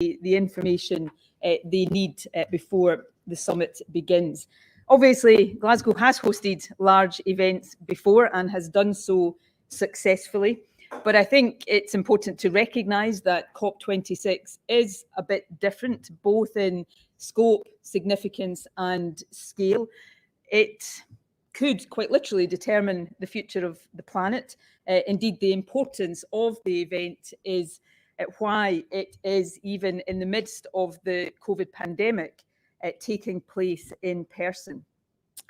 the information they need before the summit begins. Obviously, Glasgow has hosted large events before and has done so successfully. But I think it's important to recognise that COP26 is a bit different, both in scope, significance and scale. It could quite literally determine the future of the planet. Indeed, the importance of the event is why it is, even in the midst of the COVID pandemic, taking place in person.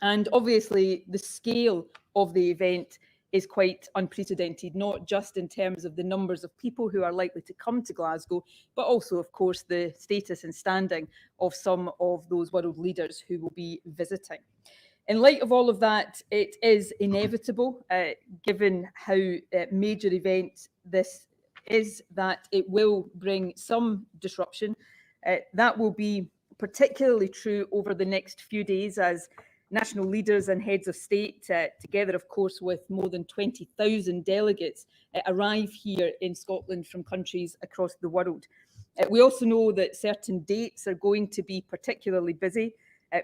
And obviously, the scale of the event is quite unprecedented, not just in terms of the numbers of people who are likely to come to Glasgow, but also, of course, the status and standing of some of those world leaders who will be visiting. In light of all of that, it is inevitable, given how major event this is, that it will bring some disruption. That will be particularly true over the next few days as national leaders and heads of state, together, of course, with more than 20,000 delegates, arrive here in Scotland from countries across the world. We also know that certain dates are going to be particularly busy.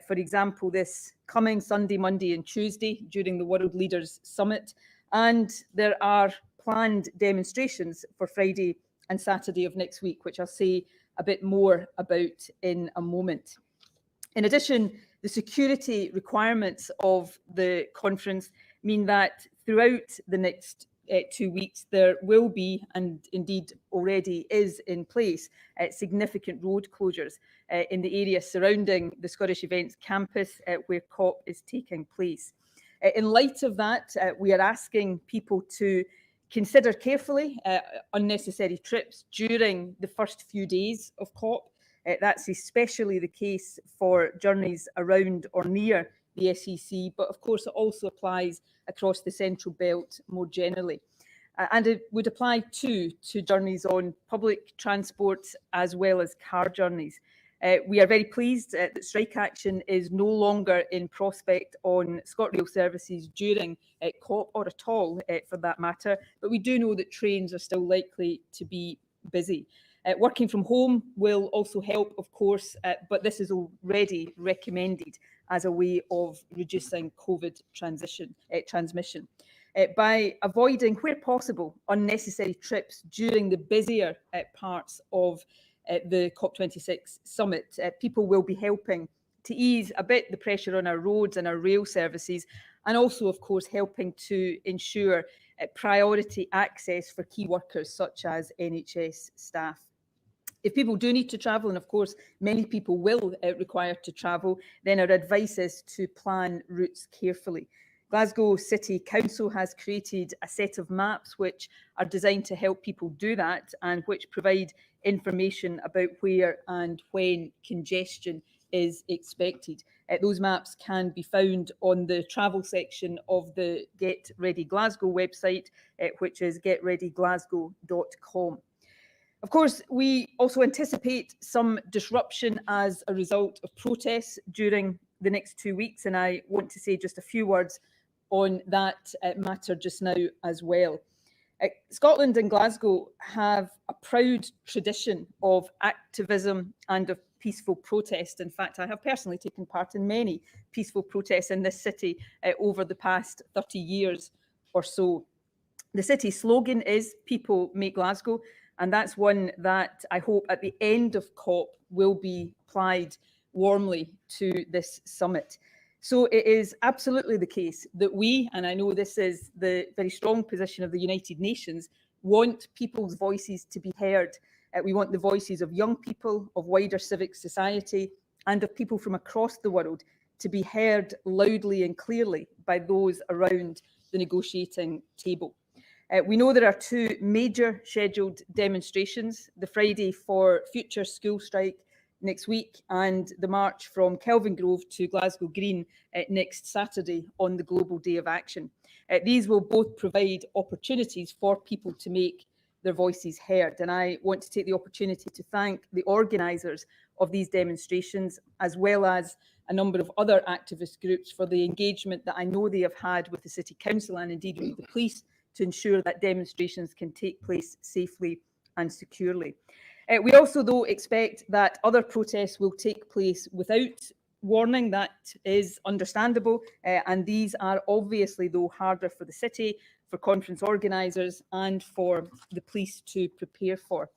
For example, this coming Sunday, Monday and Tuesday during the World Leaders Summit. And there are planned demonstrations for Friday and Saturday of next week, which I'll say a bit more about in a moment. In addition, the security requirements of the conference mean that throughout the next 2 weeks, there will be, and indeed already is in place, significant road closures in the area surrounding the Scottish Events campus where COP is taking place. In light of that, we are asking people to consider carefully unnecessary trips during the first few days of COP. That's especially the case for journeys around or near the SEC, but of course it also applies across the Central Belt more generally. And it would apply too to journeys on public transport as well as car journeys. We are very pleased that strike action is no longer in prospect on ScotRail services during COP, or at all for that matter, but we do know that trains are still likely to be busy. Working from home will also help, of course, but this is already recommended as a way of reducing COVID transmission. By avoiding, where possible, unnecessary trips during the busier parts of the COP26 summit, people will be helping to ease a bit the pressure on our roads and our rail services, and also, of course, helping to ensure priority access for key workers such as NHS staff. If people do need to travel, and of course many people will require to travel, then our advice is to plan routes carefully. Glasgow City Council has created a set of maps which are designed to help people do that and which provide information about where and when congestion is expected. Those maps can be found on the travel section of the Get Ready Glasgow website, which is getreadyglasgow.com. Of course, we also anticipate some disruption as a result of protests during the next 2 weeks, and I want to say just a few words on that matter just now as well. Scotland and Glasgow have a proud tradition of activism and of peaceful protest. In fact, I have personally taken part in many peaceful protests in this city over the past 30 years or so. The city slogan is "People Make Glasgow," and that's one that I hope at the end of COP will be applied warmly to this summit. So it is absolutely the case that we, and I know this is the very strong position of the United Nations, want people's voices to be heard. We want the voices of young people, of wider civic society, and of people from across the world to be heard loudly and clearly by those around the negotiating table. We know there are 2 major scheduled demonstrations, the Friday for Future School Strike next week and the march from Kelvin Grove to Glasgow Green next Saturday on the Global Day of Action. These will both provide opportunities for people to make their voices heard, and I want to take the opportunity to thank the organisers of these demonstrations, as well as a number of other activist groups, for the engagement that I know they have had with the City Council and indeed with the police to ensure that demonstrations can take place safely and securely. We also, though, expect that other protests will take place without warning. That is understandable, and these are obviously, though, harder for the city, for conference organisers and for the police to prepare for.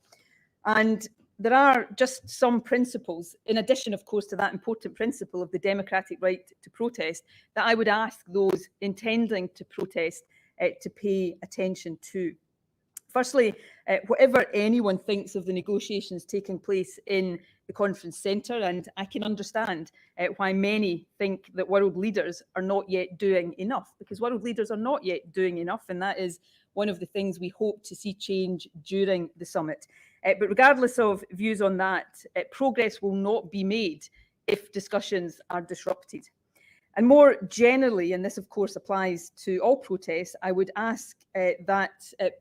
And there are just some principles, in addition, of course, to that important principle of the democratic right to protest, that I would ask those intending to protest to pay attention to. Firstly, whatever anyone thinks of the negotiations taking place in the conference centre, and I can understand why many think that world leaders are not yet doing enough, because world leaders are not yet doing enough, and that is one of the things we hope to see change during the summit. But regardless of views on that, progress will not be made if discussions are disrupted. And more generally, and this of course applies to all protests, I would ask that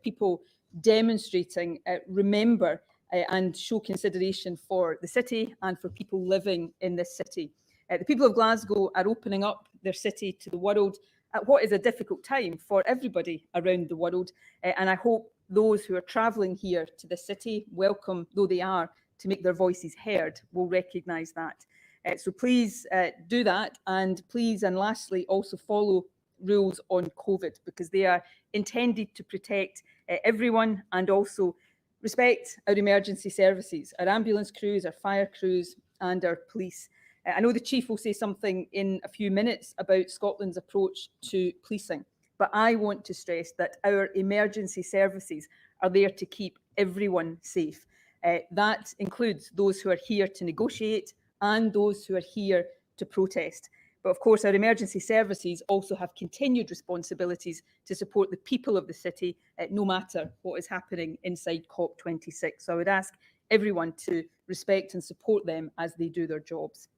people demonstrating remember and show consideration for the city and for people living in this city. The people of Glasgow are opening up their city to the world at what is a difficult time for everybody around the world. And I hope those who are travelling here to the city, welcome though they are to make their voices heard, will recognise that. So please do that, and please, and lastly, also follow rules on COVID, because they are intended to protect everyone, and also respect our emergency services, our ambulance crews, our fire crews and our police. I know the Chief will say something in a few minutes about Scotland's approach to policing, but I want to stress that our emergency services are there to keep everyone safe. That includes those who are here to negotiate and those who are here to protest. But of course, our emergency services also have continued responsibilities to support the people of the city, no matter what is happening inside COP26. So I would ask everyone to respect and support them as they do their jobs.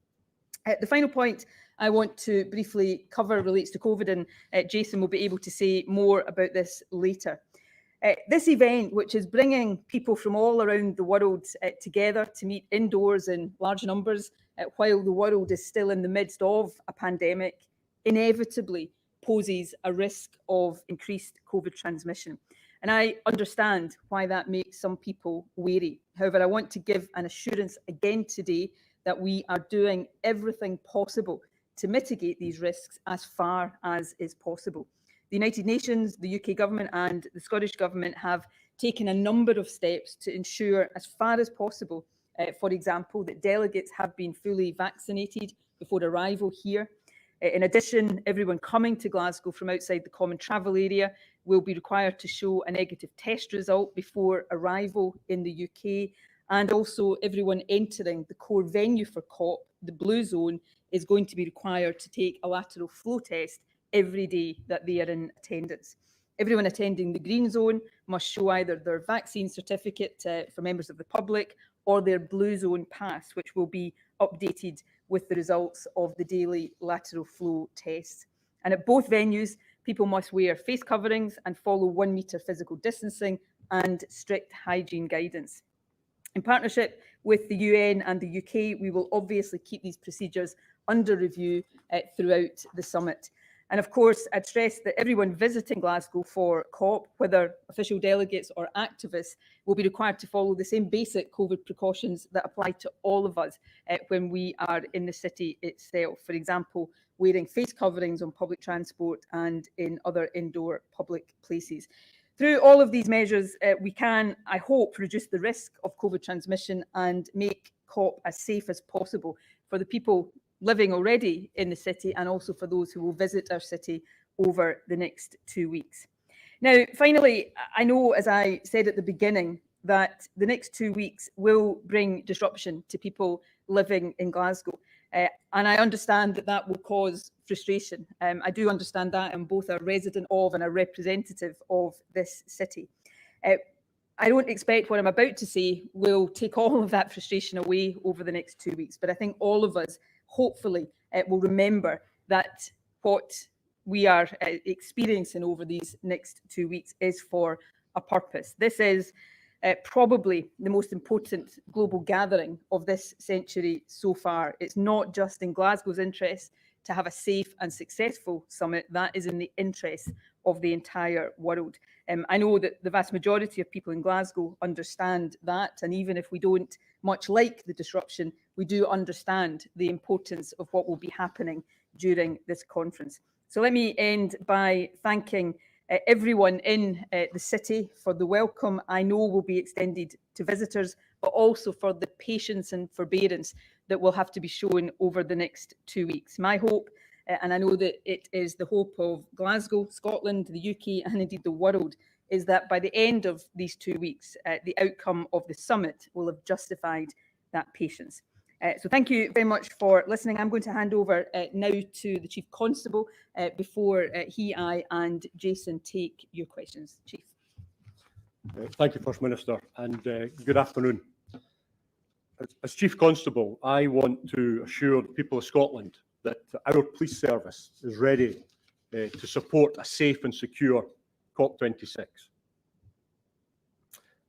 The final point I want to briefly cover relates to COVID, and Jason will be able to say more about this later. This event, which is bringing people from all around the world together to meet indoors in large numbers while the world is still in the midst of a pandemic, inevitably poses a risk of increased COVID transmission. And I understand why that makes some people wary. However, I want to give an assurance again today that we are doing everything possible to mitigate these risks as far as is possible. The United Nations, the UK government and the Scottish government have taken a number of steps to ensure as far as possible, for example, that delegates have been fully vaccinated before arrival here. In addition, everyone coming to Glasgow from outside the common travel area will be required to show a negative test result before arrival in the UK. And also everyone entering the core venue for COP, the blue zone, is going to be required to take a lateral flow test every day that they are in attendance. Everyone attending the green zone must show either their vaccine certificate for members of the public or their blue zone pass, which will be updated with the results of the daily lateral flow tests. And at both venues, people must wear face coverings and follow 1 metre physical distancing and strict hygiene guidance. In partnership with the UN and the UK, we will obviously keep these procedures under review throughout the summit. And of course, I'd stress that everyone visiting Glasgow for COP, whether official delegates or activists, will be required to follow the same basic COVID precautions that apply to all of us when we are in the city itself. For example, wearing face coverings on public transport and in other indoor public places. Through all of these measures, we can, I hope, reduce the risk of COVID transmission and make COP as safe as possible for the people living already in the city and also for those who will visit our city over the next 2 weeks. Now, finally, I know, as I said at the beginning, that the next 2 weeks will bring disruption to people living in Glasgow. And I understand that that will cause frustration. I do understand that. I'm both a resident of and a representative of this city. I don't expect what I'm about to say will take all of that frustration away over the next 2 weeks, but I think all of us hopefully will remember that what we are experiencing over these next 2 weeks is for a purpose. This is probably the most important global gathering of this century so far. It's not just in Glasgow's interest to have a safe and successful summit, that is in the interest of the entire world. I know that the vast majority of people in Glasgow understand that, and even if we don't much like the disruption, we do understand the importance of what will be happening during this conference. So let me end by thanking everyone in the city for the welcome I know will be extended to visitors, but also for the patience and forbearance that will have to be shown over the next 2 weeks. My hope, and I know that it is the hope of Glasgow, Scotland, the UK, and indeed the world, is that by the end of these 2 weeks, the outcome of the summit will have justified that patience. So thank you very much for listening. I'm going to hand over now to the Chief Constable before I and Jason take your questions. Chief. Thank you, First Minister, and good afternoon. As Chief Constable, I want to assure the people of Scotland that our police service is ready to support a safe and secure COP26.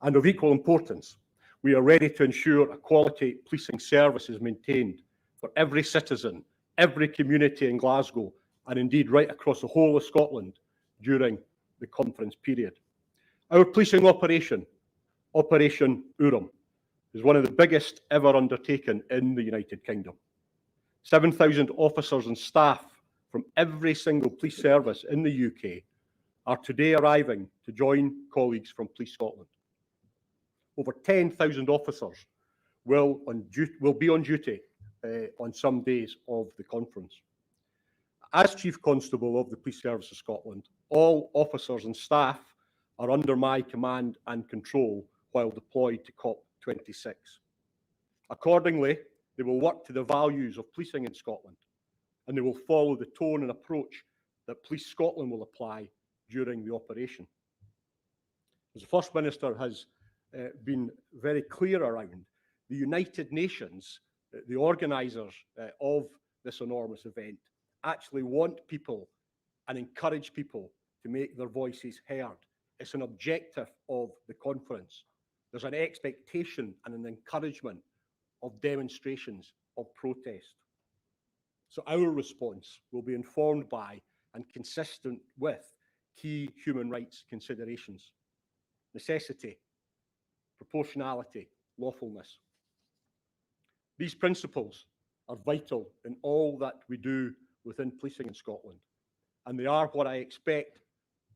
And of equal importance, we are ready to ensure a quality policing service is maintained for every citizen, every community in Glasgow, and indeed right across the whole of Scotland during the conference period. Our policing operation, Operation Urim, is one of the biggest ever undertaken in the United Kingdom. 7,000 officers and staff from every single police service in the UK are today arriving to join colleagues from Police Scotland. Over 10,000 officers will be on duty on some days of the conference. As Chief Constable of the Police Service of Scotland, all officers and staff are under my command and control while deployed to COP26. Accordingly, they will work to the values of policing in Scotland, and they will follow the tone and approach that Police Scotland will apply during the operation. As the First Minister has been very clear around, the United Nations, the organisers of this enormous event, actually want people and encourage people to make their voices heard. It's an objective of the conference. There's an expectation and an encouragement of demonstrations of protest. So our response will be informed by and consistent with key human rights considerations: necessity, proportionality, lawfulness. These principles are vital in all that we do within policing in Scotland, and they are what I expect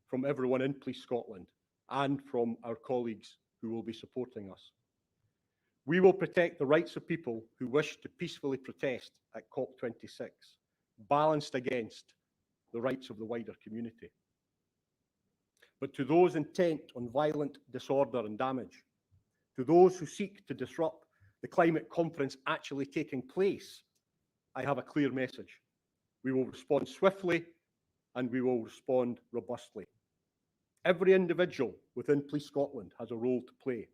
from everyone in Police Scotland and from our colleagues who will be supporting us. We will protect the rights of people who wish to peacefully protest at COP26, balanced against the rights of the wider community. But to those intent on violent disorder and damage, to those who seek to disrupt the climate conference actually taking place, I have a clear message. We will respond swiftly and we will respond robustly. Every individual within Police Scotland has a role to play,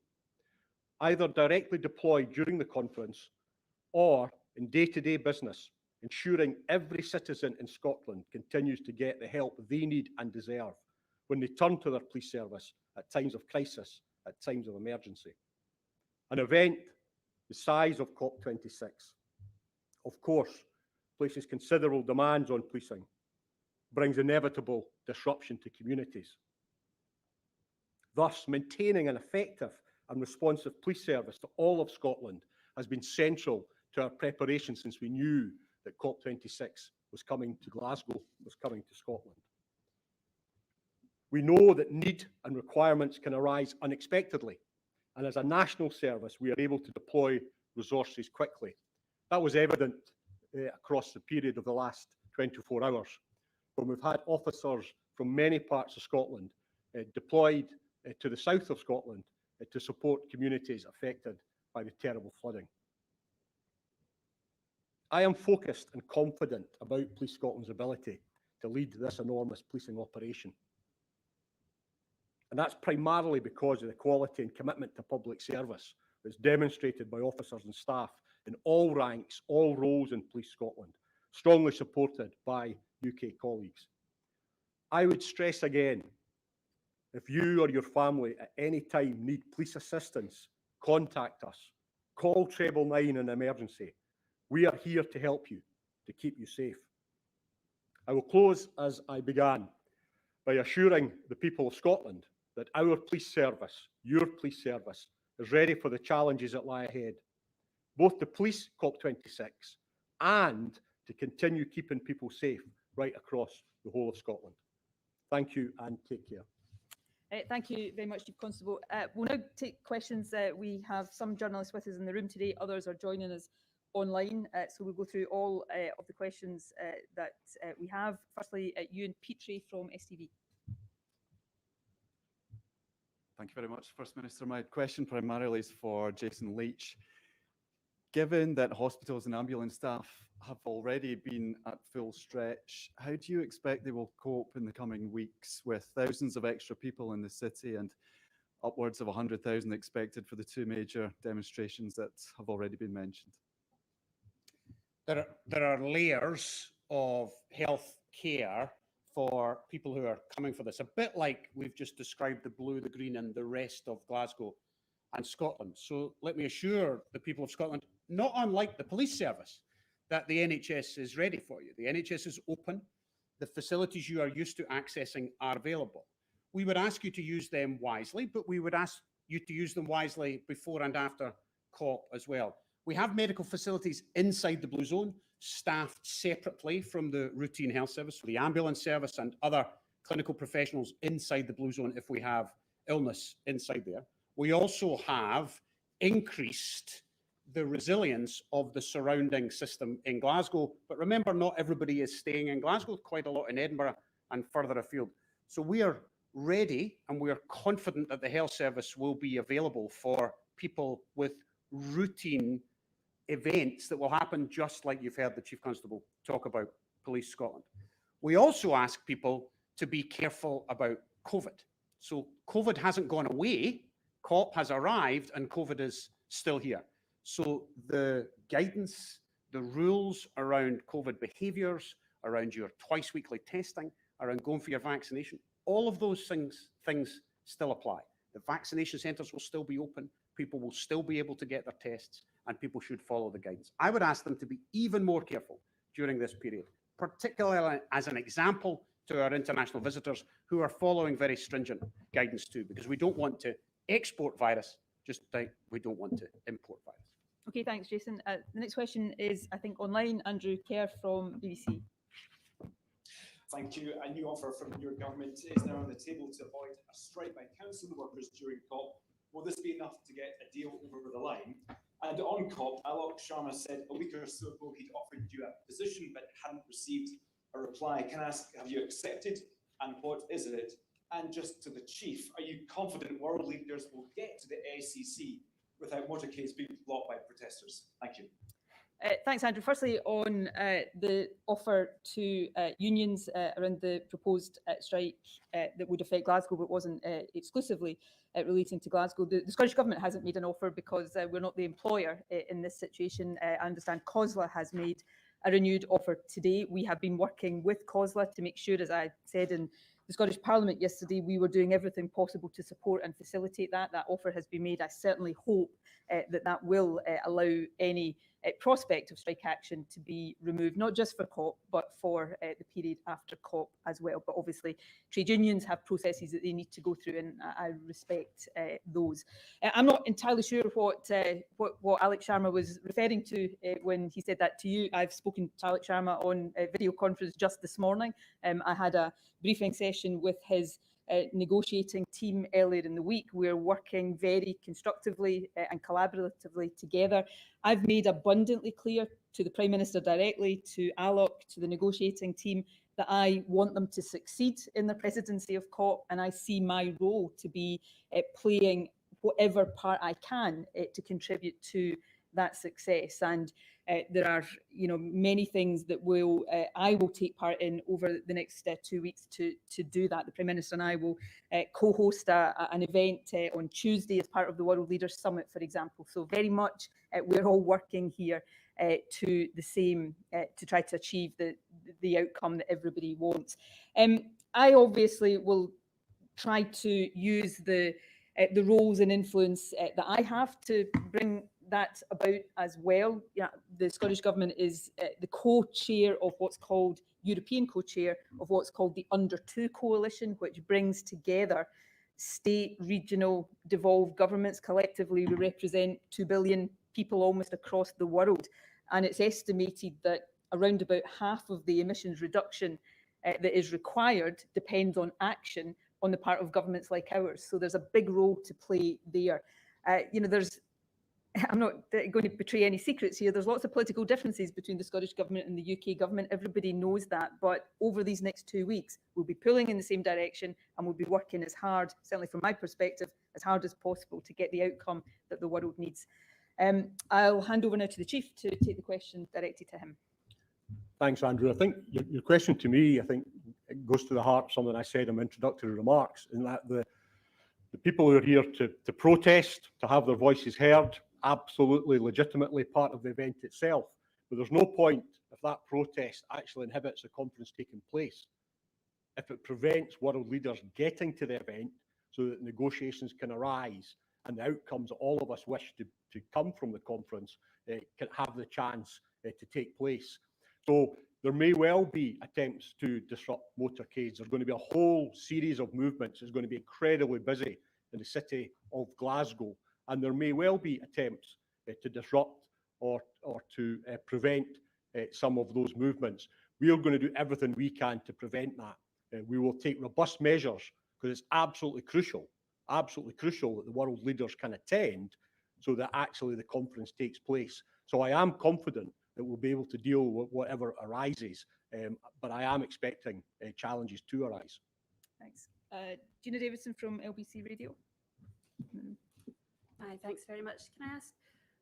either directly deployed during the conference or in day-to-day business, ensuring every citizen in Scotland continues to get the help they need and deserve when they turn to their police service at times of crisis, at times of emergency. An event the size of COP26, of course, places considerable demands on policing, brings inevitable disruption to communities. Thus, maintaining an effective and responsive police service to all of Scotland has been central to our preparation since we knew that COP26 was coming to Glasgow, was coming to Scotland. We know that need and requirements can arise unexpectedly, and as a national service, we are able to deploy resources quickly. That was evident across the period of the last 24 hours, when we've had officers from many parts of Scotland deployed to the south of Scotland to support communities affected by the terrible flooding. I am focused and confident about Police Scotland's ability to lead this enormous policing operation. And that's primarily because of the quality and commitment to public service that's demonstrated by officers and staff in all ranks, all roles in Police Scotland, strongly supported by UK colleagues. I would stress again, if you or your family at any time need police assistance, contact us. Call 999 in an emergency. We are here to help you, to keep you safe. I will close as I began by assuring the people of Scotland that our police service, your police service, is ready for the challenges that lie ahead, both to police COP26 and to continue keeping people safe right across the whole of Scotland. Thank you and take care. Thank you very much, Chief Constable. We'll now take questions. We have some journalists with us in the room today, others are joining us online, so we'll go through all of the questions that we have. Firstly, Ewan Petrie from STV. Thank you very much, First Minister. My question primarily is for Jason Leach. Given that hospitals and ambulance staff have already been at full stretch, how do you expect they will cope in the coming weeks with thousands of extra people in the city and upwards of 100,000 expected for the two major demonstrations that have already been mentioned? There are layers of health care for people who are coming for this, a bit like we've just described the blue, the green and the rest of Glasgow and Scotland. So let me assure the people of Scotland, not unlike the police service, that the NHS is ready for you. The NHS is open. The facilities you are used to accessing are available. We would ask you to use them wisely, but we would ask you to use them wisely before and after COP as well. We have medical facilities inside the Blue Zone, staffed separately from the routine health service, so the ambulance service and other clinical professionals inside the Blue Zone if we have illness inside there. We also have increased the resilience of the surrounding system in Glasgow. But remember, not everybody is staying in Glasgow, quite a lot in Edinburgh and further afield. So we are ready and we are confident that the health service will be available for people with routine events that will happen just like you've heard the Chief Constable talk about Police Scotland. We also ask people to be careful about COVID. So COVID hasn't gone away, COP has arrived and COVID is still here. So the guidance, the rules around COVID behaviours, around your twice weekly testing, around going for your vaccination, all of those things still apply. The vaccination centres will still be open, people will still be able to get their tests, and people should follow the guidance. I would ask them to be even more careful during this period, particularly as an example to our international visitors who are following very stringent guidance too, because we don't want to export virus, just like we don't want to import virus. Okay, thanks, Jason. The next question is, I think, online. Andrew Kerr from BBC. Thank you. A new offer from your government is now on the table to avoid a strike by council workers during COP. Will this be enough to get a deal over the line? And on COP, Alok Sharma said a week or so ago he'd offered you a position but hadn't received a reply. Can I ask, have you accepted and what is it? And just to the Chief, are you confident world leaders will get to the ACC without motorcades being blocked by protesters? Thank you. Thanks, Andrew. Firstly, on the offer to unions around the proposed strike that would affect Glasgow but wasn't exclusively relating to Glasgow. The Scottish Government hasn't made an offer because we're not the employer in this situation. I understand COSLA has made a renewed offer today. We have been working with COSLA to make sure, as I said in the Scottish Parliament yesterday, we were doing everything possible to support and facilitate that. That offer has been made. I certainly hope that will allow any prospect of strike action to be removed, not just for COP, but for the period after COP as well. But obviously, trade unions have processes that they need to go through, and I respect those. I'm not entirely sure what Alok Sharma was referring to when he said that to you. I've spoken to Alok Sharma on a video conference just this morning. I had a briefing session with his negotiating team earlier in the week. We're working very constructively and collaboratively together. I've made abundantly clear to the Prime Minister directly, to Alok, to the negotiating team, that I want them to succeed in the presidency of COP, and I see my role to be playing whatever part I can to contribute to that success. And there are, many things that I will take part in over the next 2 weeks to do that. The Prime Minister and I will co-host an event on Tuesday as part of the World Leaders Summit, for example. So very much we're all working here to the same, to try to achieve the outcome that everybody wants. I obviously will try to use the roles and influence that I have to bring that about as well. Yeah, the Scottish Government is the co-chair of what's called, European co-chair of what's called the Under 2 Coalition, which brings together state, regional, devolved governments. Collectively, we represent 2 billion people almost across the world. And it's estimated that around about half of the emissions reduction that is required depends on action on the part of governments like ours. So there's a big role to play there. I'm not going to betray any secrets here. There's lots of political differences between the Scottish Government and the UK Government. Everybody knows that. But over these next 2 weeks, we'll be pulling in the same direction and we'll be working as hard, certainly from my perspective, as hard as possible to get the outcome that the world needs. I'll hand over now to the Chief to take the question directed to him. Thanks, Andrew. I think your question to me, I think it goes to the heart of something I said in my introductory remarks, in that the people who are here to protest, to have their voices heard, absolutely legitimately part of the event itself. But there's no point if that protest actually inhibits the conference taking place, if it prevents world leaders getting to the event so that negotiations can arise and the outcomes that all of us wish to come from the conference can have the chance to take place. So there may well be attempts to disrupt motorcades. There's going to be a whole series of movements. It's going to be incredibly busy in the city of Glasgow. And there may well be attempts to disrupt or to prevent some of those movements. We are going to do everything we can to prevent that. We will take robust measures because it's absolutely crucial that the world leaders can attend so that actually the conference takes place. So I am confident that we'll be able to deal with whatever arises, but I am expecting challenges to arise. Thanks. Gina Davidson from LBC Radio. Hi, thanks very much. Can I ask,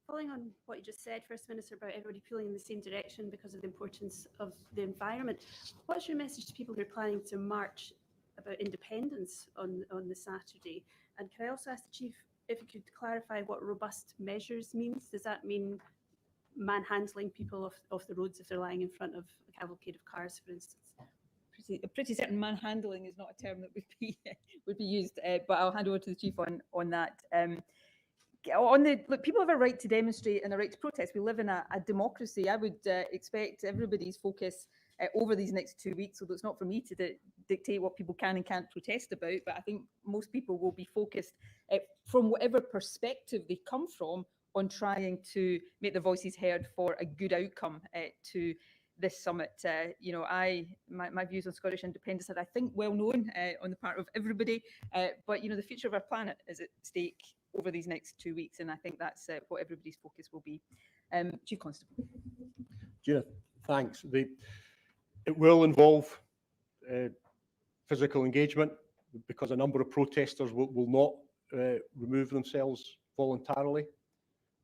following on what you just said, First Minister, about everybody pulling in the same direction because of the importance of the environment, what's your message to people who are planning to march about independence on the Saturday? And can I also ask the Chief if you could clarify what robust measures means? Does that mean manhandling people off the roads if they're lying in front of a cavalcade of cars, for instance? Pretty certain manhandling is not a term that would be used, but I'll hand over to the Chief on that. Look, people have a right to demonstrate and a right to protest. We live in a democracy. I would expect everybody's focus over these next 2 weeks, although it's not for me to dictate what people can and can't protest about, but I think most people will be focused from whatever perspective they come from on trying to make their voices heard for a good outcome to this summit. My views on Scottish independence are, I think, well known on the part of everybody, but the future of our planet is at stake over these next 2 weeks, and I think that's what everybody's focus will be. Chief Constable. Gina, thanks. It will involve physical engagement because a number of protesters will not remove themselves voluntarily.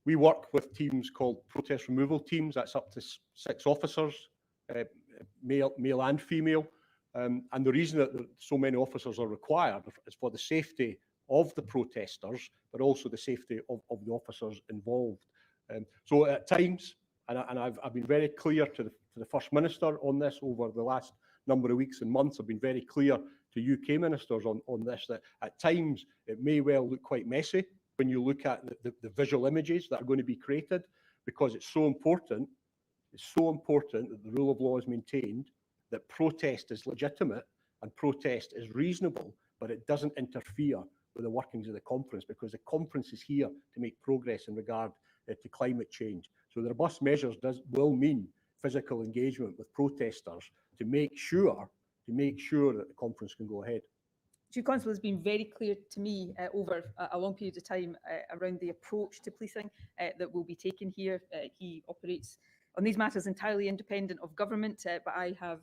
We work with teams called protest removal teams. That's up to 6 officers, male and female. And the reason that so many officers are required is for the safety of the protesters, but also the safety of the officers involved. So at times, and I've been very clear to the First Minister on this over the last number of weeks and months. I've been very clear to UK ministers on this, that at times it may well look quite messy when you look at the visual images that are going to be created, because it's so important that the rule of law is maintained, that protest is legitimate and protest is reasonable, but it doesn't interfere with the workings of the conference, because the conference is here to make progress in regard to climate change. So the robust measures will mean physical engagement with protesters to make sure that the conference can go ahead. Chief Constable has been very clear to me over a long period of time around the approach to policing that will be taken here. He operates on these matters entirely independent of government, but I have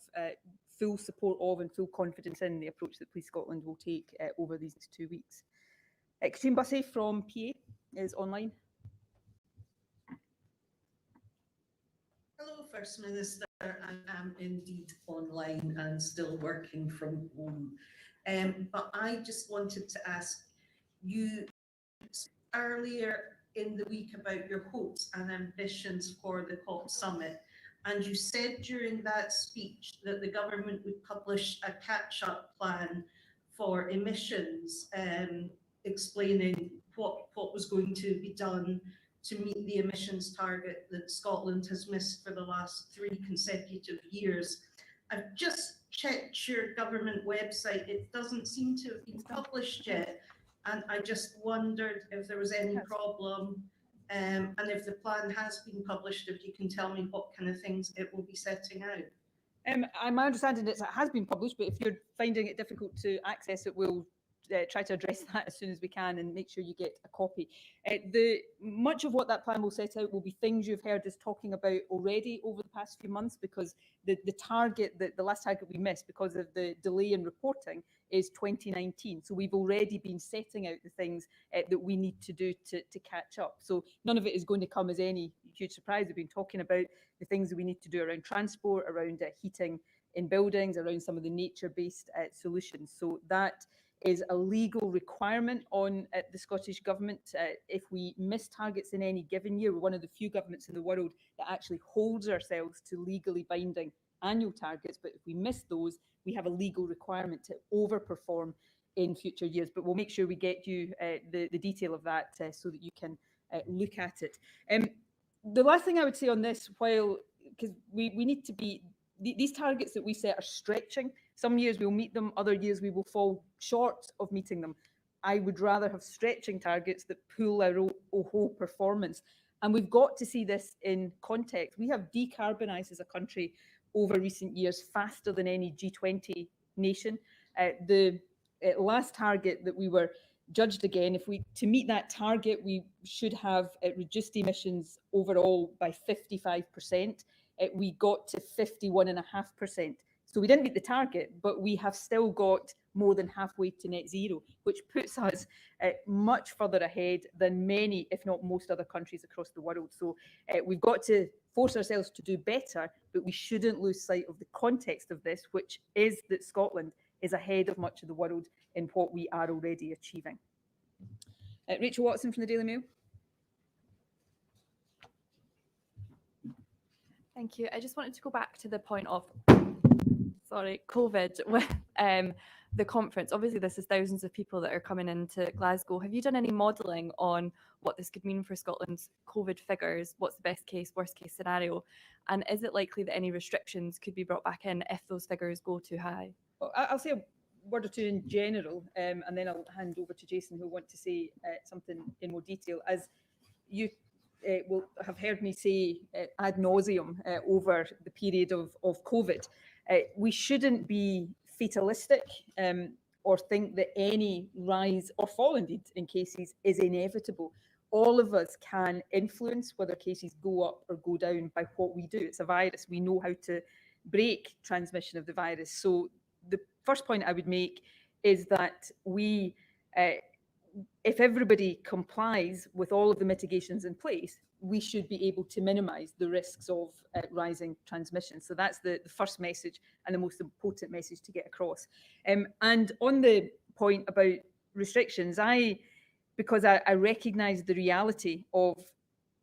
full support of and full confidence in the approach that Police Scotland will take over these 2 weeks. Katrine Bussey from PA is online. Hello, First Minister. I am indeed online and still working from home. But I just wanted to ask you earlier in the week about your hopes and ambitions for the COP summit. And you said during that speech that the government would publish a catch-up plan for emissions, explaining what was going to be done to meet the emissions target that Scotland has missed for the last 3 consecutive years. I've just checked your government website. It doesn't seem to have been published yet. And I just wondered if there was any problem, and if the plan has been published, if you can tell me what kind of things it will be setting out. My understanding is it has been published, but if you're finding it difficult to access it, we'll try to address that as soon as we can and make sure you get a copy. Much of what that plan will set out will be things you've heard us talking about already over the past few months, because the target, the last target we missed because of the delay in reporting is 2019. So we've already been setting out the things that we need to do to catch up. So none of it is going to come as any huge surprise. We've been talking about the things that we need to do around transport, around heating in buildings, around some of the nature-based solutions. So that is a legal requirement on the Scottish Government. If we miss targets in any given year, we're one of the few governments in the world that actually holds ourselves to legally binding annual targets. But if we miss those, we have a legal requirement to overperform in future years. But we'll make sure we get you the detail of that so that you can look at it. The last thing I would say on this, because we need to be, these targets that we set are stretching. Some years we'll meet them, other years we will fall short of meeting them. I would rather have stretching targets that pull our whole performance. And we've got to see this in context. We have decarbonised as a country over recent years faster than any G20 nation. The last target that we were judged again, to meet that target, we should have reduced emissions overall by 55%. We got to 51.5%. So we didn't meet the target, but we have still got more than halfway to net zero, which puts us much further ahead than many, if not most other countries across the world. So we've got to force ourselves to do better, but we shouldn't lose sight of the context of this, which is that Scotland is ahead of much of the world in what we are already achieving. Rachel Watson from the Daily Mail. Thank you. I just wanted to go back to the point of, COVID with the conference. Obviously, this is thousands of people that are coming into Glasgow. Have you done any modelling on what this could mean for Scotland's COVID figures? What's the best case, worst case scenario? And is it likely that any restrictions could be brought back in if those figures go too high? Well, I'll say a word or two in general, and then I'll hand over to Jason, who'll want to say something in more detail. As you will have heard me say ad nauseum over the period of COVID, we shouldn't be fatalistic or think that any rise or fall indeed in cases is inevitable. All of us can influence whether cases go up or go down by what we do. It's a virus. We know how to break transmission of the virus. So the first point I would make is that we, if everybody complies with all of the mitigations in place, we should be able to minimise the risks of rising transmission. So that's the first message and the most important message to get across. And on the point about restrictions, because I recognise the reality of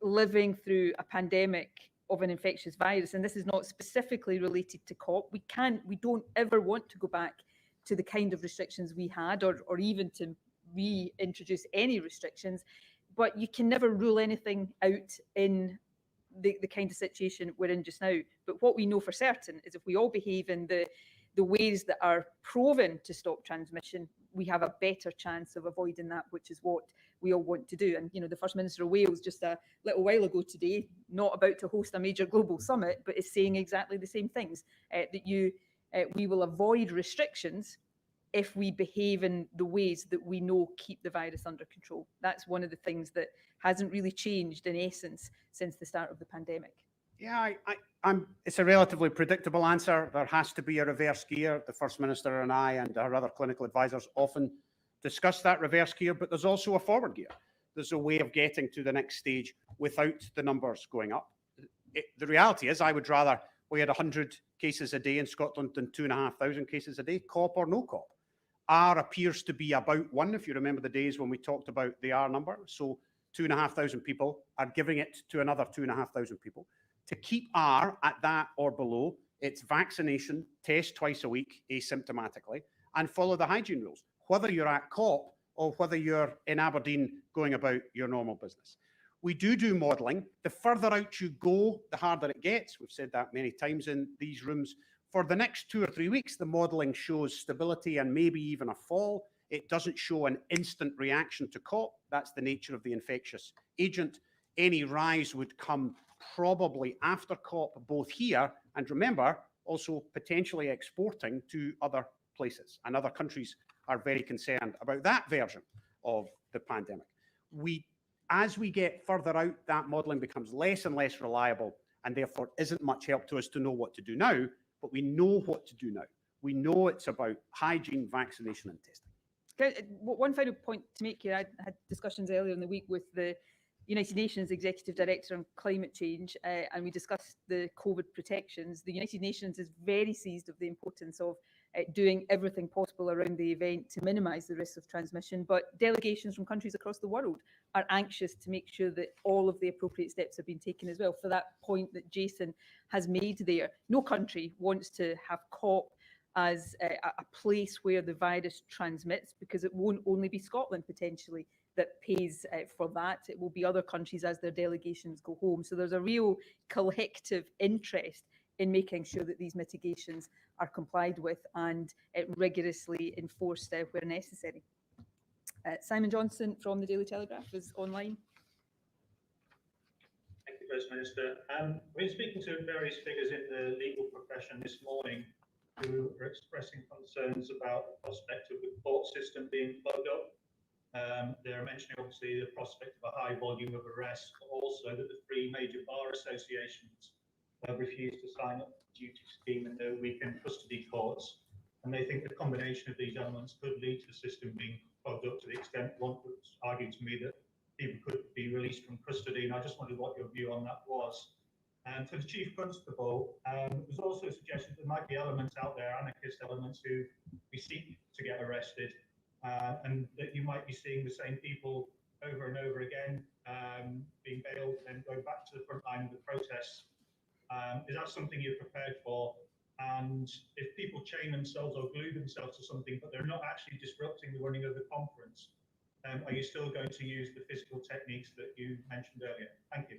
living through a pandemic of an infectious virus, and this is not specifically related to COP, we don't ever want to go back to the kind of restrictions we had, or even to reintroduce any restrictions, but you can never rule anything out in the kind of situation we're in just now. But what we know for certain is if we all behave in the ways that are proven to stop transmission, we have a better chance of avoiding that, which is what we all want to do. And, the First Minister of Wales just a little while ago today, not about to host a major global summit, but is saying exactly the same things, that we will avoid restrictions if we behave in the ways that we know keep the virus under control. That's one of the things that hasn't really changed in essence since the start of the pandemic. Yeah, it's a relatively predictable answer. There has to be a reverse gear. The First Minister and I and our other clinical advisors often discuss that reverse gear, but there's also a forward gear. There's a way of getting to the next stage without the numbers going up. The reality is I would rather we had 100 cases a day in Scotland than 2,500 cases a day, COP or no COP. R appears to be about 1, if you remember the days when we talked about the R number. So 2,500 people are giving it to another 2,500 people. To keep R at that or below, it's vaccination, test twice a week asymptomatically, and follow the hygiene rules, whether you're at COP or whether you're in Aberdeen going about your normal business. We do modelling. The further out you go, the harder it gets. We've said that many times in these rooms. For the next 2 or 3 weeks, the modelling shows stability and maybe even a fall. It doesn't show an instant reaction to COP. That's the nature of the infectious agent. Any rise would come probably after COP, both here and, remember, also potentially exporting to other places. And other countries are very concerned about that version of the pandemic. As we get further out, that modelling becomes less and less reliable, and therefore isn't much help to us to know what to do now, but we know what to do now. We know it's about hygiene, vaccination and testing. One final point to make here, I had discussions earlier in the week with the United Nations Executive Director on Climate Change, and we discussed the COVID protections. The United Nations is very seized of the importance of doing everything possible around the event to minimise the risk of transmission, but delegations from countries across the world are anxious to make sure that all of the appropriate steps have been taken as well. For that point that Jason has made there, no country wants to have COP as a place where the virus transmits, because it won't only be Scotland potentially that pays for that. It will be other countries as their delegations go home. So there's a real collective interest in making sure that these mitigations are complied with and rigorously enforced where necessary. Simon Johnson from the Daily Telegraph is online. Thank you, First Minister. We're speaking to various figures in the legal profession this morning who are expressing concerns about the prospect of the court system being plugged up. They're mentioning obviously the prospect of a high volume of arrests, but also that the three major bar associations have refused to sign up to the duty scheme in the weekend custody courts. And they think the combination of these elements could lead to the system being plugged up to the extent one could argue to me that people could be released from custody. And I just wondered what your view on that was. And for the Chief Constable, there's also a suggestion that there might be elements out there, anarchist elements, who we seek to get arrested, and that you might be seeing the same people over and over again, being bailed and going back to the front line of the protests. Is that something you're prepared for? And if people chain themselves or glue themselves to something, but they're not actually disrupting the running of the conference, are you still going to use the physical techniques that you mentioned earlier? Thank you.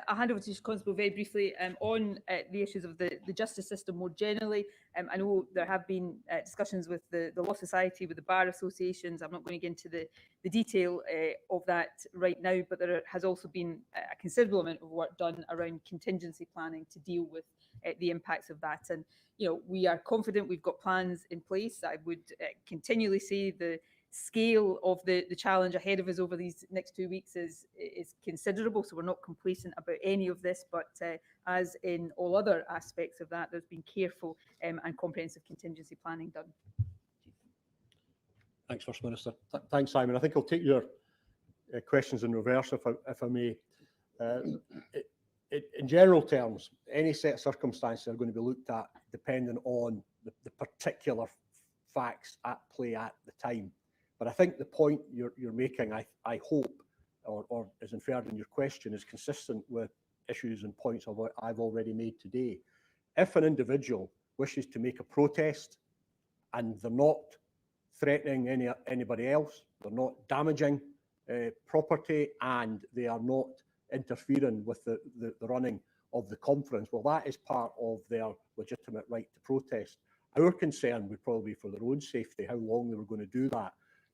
I'll hand over to Chief Constable very briefly on the issues of the justice system more generally. I know there have been discussions with the Law Society, with the bar associations. I'm not going to get into the detail of that right now, but there has also been a considerable amount of work done around contingency planning to deal with the impacts of that. And, you know, we are confident we've got plans in place. I would continually say the scale of the challenge ahead of us over these next 2 weeks is considerable, so we're not complacent about any of this, but as in all other aspects of that, there's been careful and comprehensive contingency planning done. Thanks, First Minister. Thanks, Simon. I think I'll take your questions in reverse, if I may. In general terms, any set of circumstances are going to be looked at depending on the particular facts at play at the time. But I think the point you're making, I hope, or is inferred in your question, is consistent with issues and points I've already made today. If an individual wishes to make a protest and they're not threatening anybody else, they're not damaging property, and they are not interfering with the running of the conference, well, that is part of their legitimate right to protest. Our concern would probably be for their own safety, how long they were going to do that.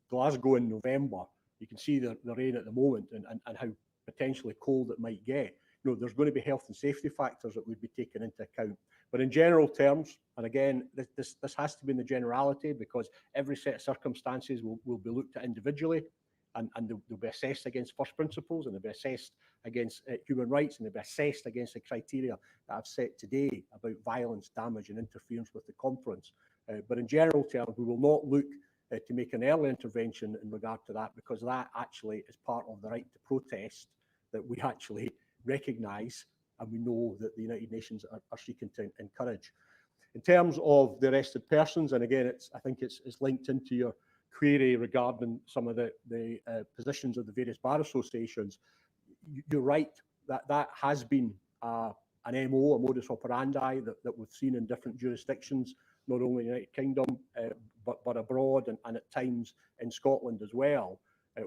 Glasgow in November, you can see the rain at the moment and how potentially cold it might get. You know, there's going to be health and safety factors that would be taken into account. But in general terms, and again, this has to be in the generality, because every set of circumstances will be looked at individually, and they'll be assessed against first principles, and they'll be assessed against human rights, and they'll be assessed against the criteria that I've set today about violence, damage and interference with the conference. But in general terms, we will not look to make an early intervention in regard to that, because that actually is part of the right to protest that we actually recognise and we know that the United Nations are seeking to encourage. In terms of the arrested persons, and again, I think it's linked into your query regarding some of the positions of the various bar associations. You're right, that has been an MO, a modus operandi that we've seen in different jurisdictions, not only in the United Kingdom, but abroad and at times in Scotland as well,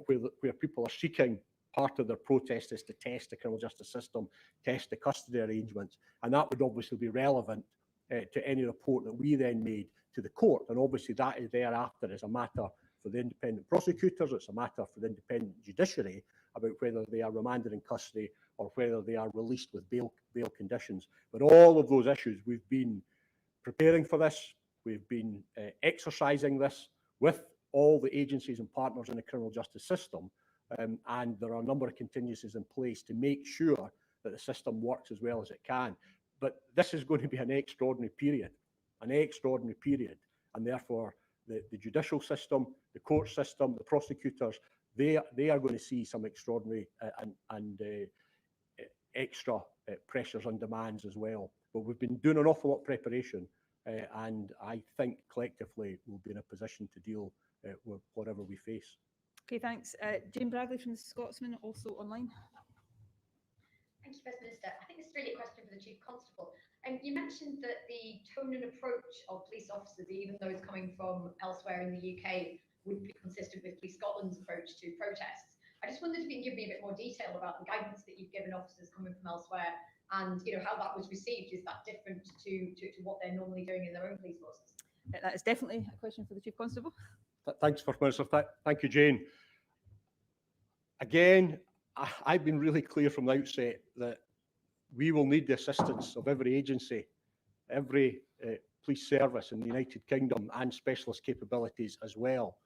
where people are seeking, part of their protest is to test the criminal justice system, test the custody arrangements, and that would obviously be relevant to any report that we then made to the court. And obviously that is thereafter as a matter for the independent prosecutors, it's a matter for the independent judiciary about whether they are remanded in custody or whether they are released with bail conditions. But all of those issues, we've been preparing for this, we've been exercising this with all the agencies and partners in the criminal justice system, and there are a number of contingencies in place to make sure that the system works as well as it can. But this is going to be an extraordinary period, and therefore the judicial system, the court system, the prosecutors, they are going to see some extraordinary and extra pressures and demands as well. But we've been doing an awful lot of preparation, and I think collectively we'll be in a position to deal with whatever we face. Okay, thanks. Jane Bradley from the Scotsman, also online. Thank you, First Minister. I think this is really a question for the Chief Constable. You mentioned that the tone and approach of police officers, even those coming from elsewhere in the UK, would be consistent with Police Scotland's approach to protests. I just wondered if you can give me a bit more detail about the guidance that you've given officers coming from elsewhere, and how that was received. Is that different to what they're normally doing in their own police forces? That is definitely a question for the Chief Constable. Thanks, First Minister. Thank you, Jane. Again, I've been really clear from the outset that we will need the assistance of every agency, every police service in the United Kingdom, and specialist capabilities as well.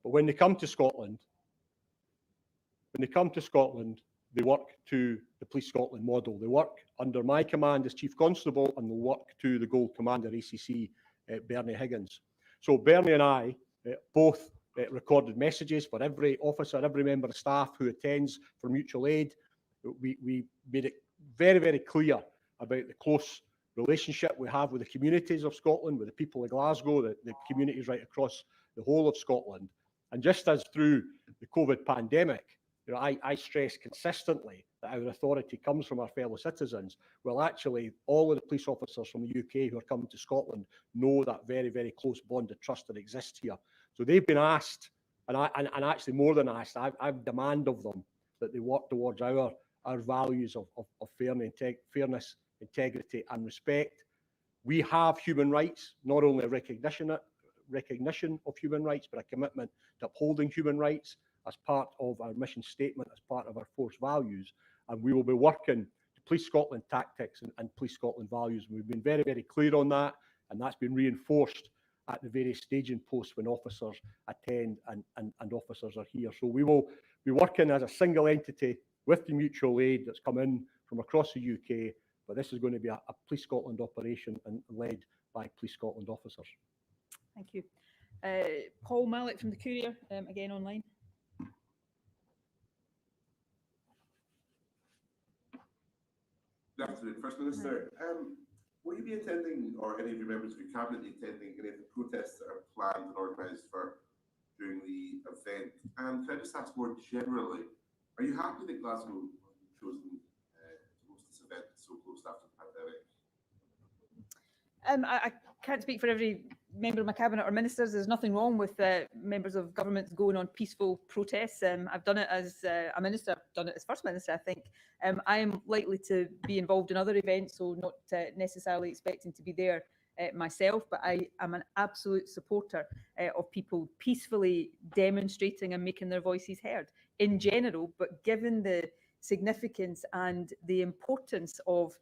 But when they come to Scotland, they work to the Police Scotland model. They work under my command as Chief Constable, and they work to the Gold Commander ACC, Bernie Higgins. So Bernie and I both recorded messages for every officer, every member of staff who attends for mutual aid. We made it very, very clear about the close relationship we have with the communities of Scotland, with the people of Glasgow, the communities right across the whole of Scotland. And just as through the COVID pandemic, I stress consistently that our authority comes from our fellow citizens. Well, actually, all of the police officers from the UK who are coming to Scotland know that very, very close bond of trust that exists here. So they've been asked, and actually more than asked, I've demanded of them that they work towards our values of fairness, integrity and respect. We have human rights, not only a recognition of human rights, but a commitment to upholding human rights as part of our mission statement, as part of our force values. And we will be working to Police Scotland tactics and Police Scotland values. And we've been very, very clear on that, and that's been reinforced at the various staging posts when officers attend and officers are here. So we will be working as a single entity with the mutual aid that's come in from across the UK, but this is going to be a Police Scotland operation and led by Police Scotland officers. Thank you. Paul Mallock from the Courier, again online. Good afternoon, First Minister. Will you be attending, or any of your members of your cabinet attending, any of the protests that are planned and organised for during the event? And can I just ask more generally, are you happy that Glasgow has been chosen to host this event so close after the pandemic? I can't speak for every member of my cabinet or ministers. There's nothing wrong with members of governments going on peaceful protests. I've done it as a minister, I've done it as First Minister, I think. I am likely to be involved in other events, so not necessarily expecting to be there myself, but I am an absolute supporter of people peacefully demonstrating and making their voices heard in general, but given the significance and the importance of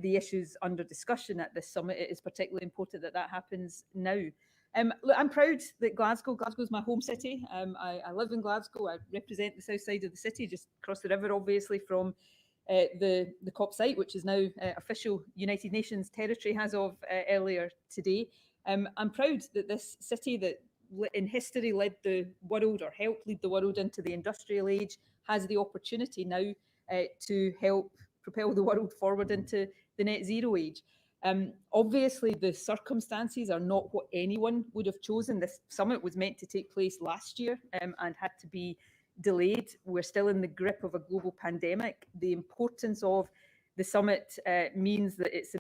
the issues under discussion at this summit, it is particularly important that that happens now. Look, I'm proud that Glasgow's my home city. I live in Glasgow. I represent the south side of the city, just across the river, obviously, from the COP site, which is now official United Nations territory as of earlier today. I'm proud that this city that in history led the world or helped lead the world into the industrial age has the opportunity now to help propel the world forward into the net zero age. Obviously, the circumstances are not what anyone would have chosen. This summit was meant to take place last year and had to be delayed. We're still in the grip of a global pandemic. The importance of the summit means that it's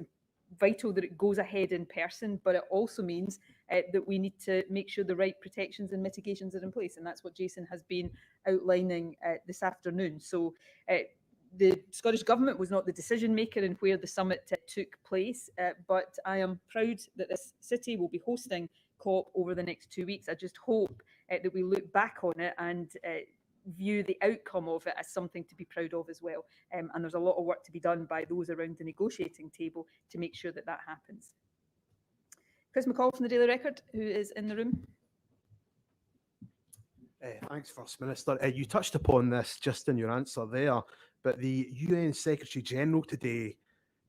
vital that it goes ahead in person, but it also means that we need to make sure the right protections and mitigations are in place. And that's what Jason has been outlining this afternoon. So the Scottish Government was not the decision maker in where the summit took place, but I am proud that this city will be hosting COP over the next 2 weeks. I just hope that we look back on it and view the outcome of it as something to be proud of as well. And there's a lot of work to be done by those around the negotiating table to make sure that that happens. Chris McCall from the Daily Record, who is in the room. Thanks, First Minister. You touched upon this just in your answer there, but the UN Secretary General today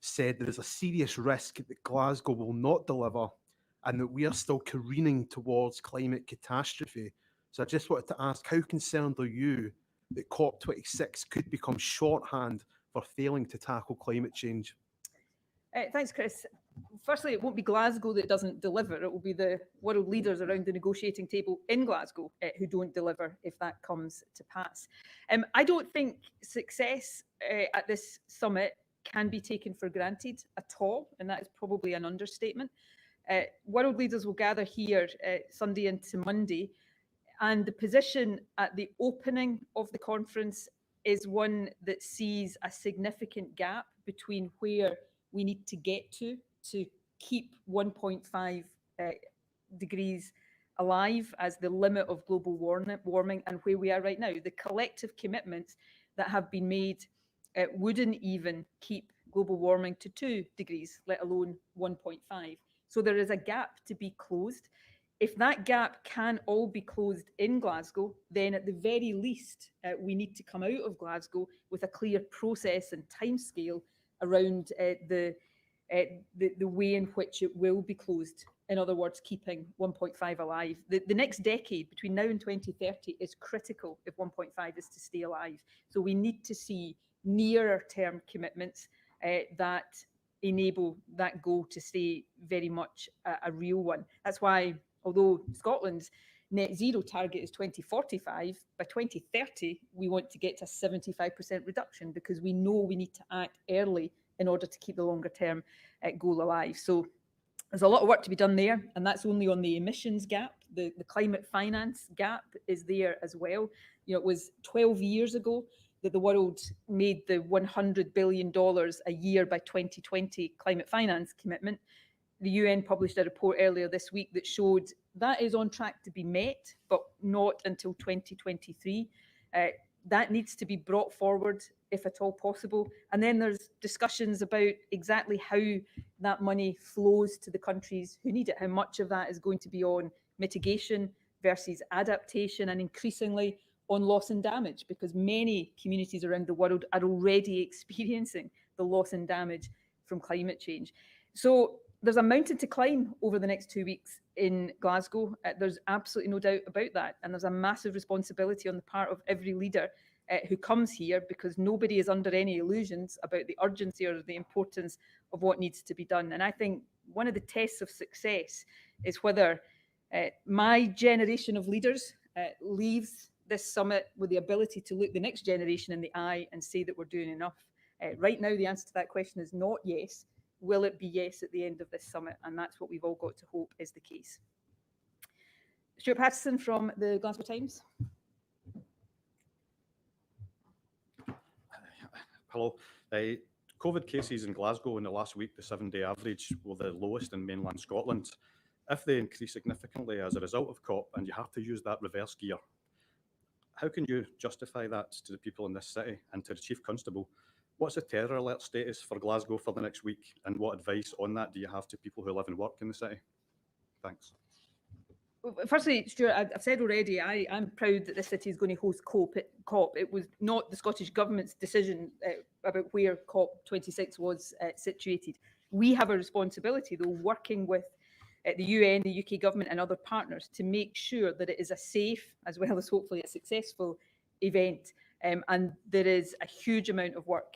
said there is a serious risk that Glasgow will not deliver and that we are still careening towards climate catastrophe. So I just wanted to ask, how concerned are you that COP26 could become shorthand for failing to tackle climate change? Thanks, Chris. Firstly, it won't be Glasgow that doesn't deliver. It will be the world leaders around the negotiating table in Glasgow who don't deliver if that comes to pass. I don't think success at this summit can be taken for granted at all, and that is probably an understatement. World leaders will gather here Sunday into Monday, and the position at the opening of the conference is one that sees a significant gap between where we need to get to keep 1.5 degrees alive as the limit of global warming and where we are right now. The collective commitments that have been made wouldn't even keep global warming to 2 degrees, let alone 1.5. So there is a gap to be closed. If that gap can all be closed in Glasgow, then at the very least, we need to come out of Glasgow with a clear process and timescale around the way in which it will be closed. In other words, keeping 1.5 alive. The next decade, between now and 2030, is critical if 1.5 is to stay alive. So we need to see nearer term commitments that enable that goal to stay very much a real one. That's why, although Scotland's net zero target is 2045, by 2030, we want to get to a 75% reduction because we know we need to act early in order to keep the longer term goal alive. So there's a lot of work to be done there, and that's only on the emissions gap. The climate finance gap is there as well. You know, it was 12 years ago that the world made the $100 billion a year by 2020 climate finance commitment. The UN published a report earlier this week that showed that is on track to be met, but not until 2023. That needs to be brought forward, if at all possible. And then there's discussions about exactly how that money flows to the countries who need it, how much of that is going to be on mitigation versus adaptation, and increasingly on loss and damage, because many communities around the world are already experiencing the loss and damage from climate change. So there's a mountain to climb over the next 2 weeks in Glasgow. There's absolutely no doubt about that. And there's a massive responsibility on the part of every leader who comes here, because nobody is under any illusions about the urgency or the importance of what needs to be done. And I think one of the tests of success is whether my generation of leaders leaves this summit with the ability to look the next generation in the eye and say that we're doing enough. Right now, the answer to that question is not yes. Will it be yes at the end of this summit? And that's what we've all got to hope is the case. Stuart Patterson from the Glasgow Times. Hello. COVID cases in Glasgow in the last week, the 7-day average, were the lowest in mainland Scotland. If they increase significantly as a result of COP and you have to use that reverse gear, how can you justify that to the people in this city and to the Chief Constable? What's the terror alert status for Glasgow for the next week, and what advice on that do you have to people who live and work in the city? Thanks. Firstly, Stuart, I've said already, I'm proud that this city is going to host COP. It was not the Scottish Government's decision about where COP26 was situated. We have a responsibility, though, working with the UN, the UK Government and other partners to make sure that it is a safe, as well as hopefully a successful event. And there is a huge amount of work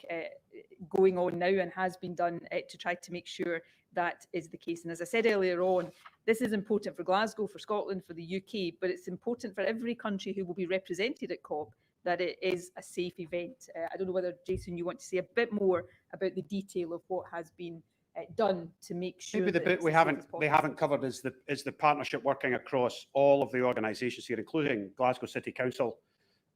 going on now and has been done to try to make sure that is the case. And as I said earlier on, this is important for Glasgow, for Scotland, for the UK, but it's important for every country who will be represented at COP that it is a safe event. I don't know whether, Jason, you want to say a bit more about the detail of what has been done to make sure. Maybe the bit they haven't covered is the partnership working across all of the organisations here, including Glasgow City Council,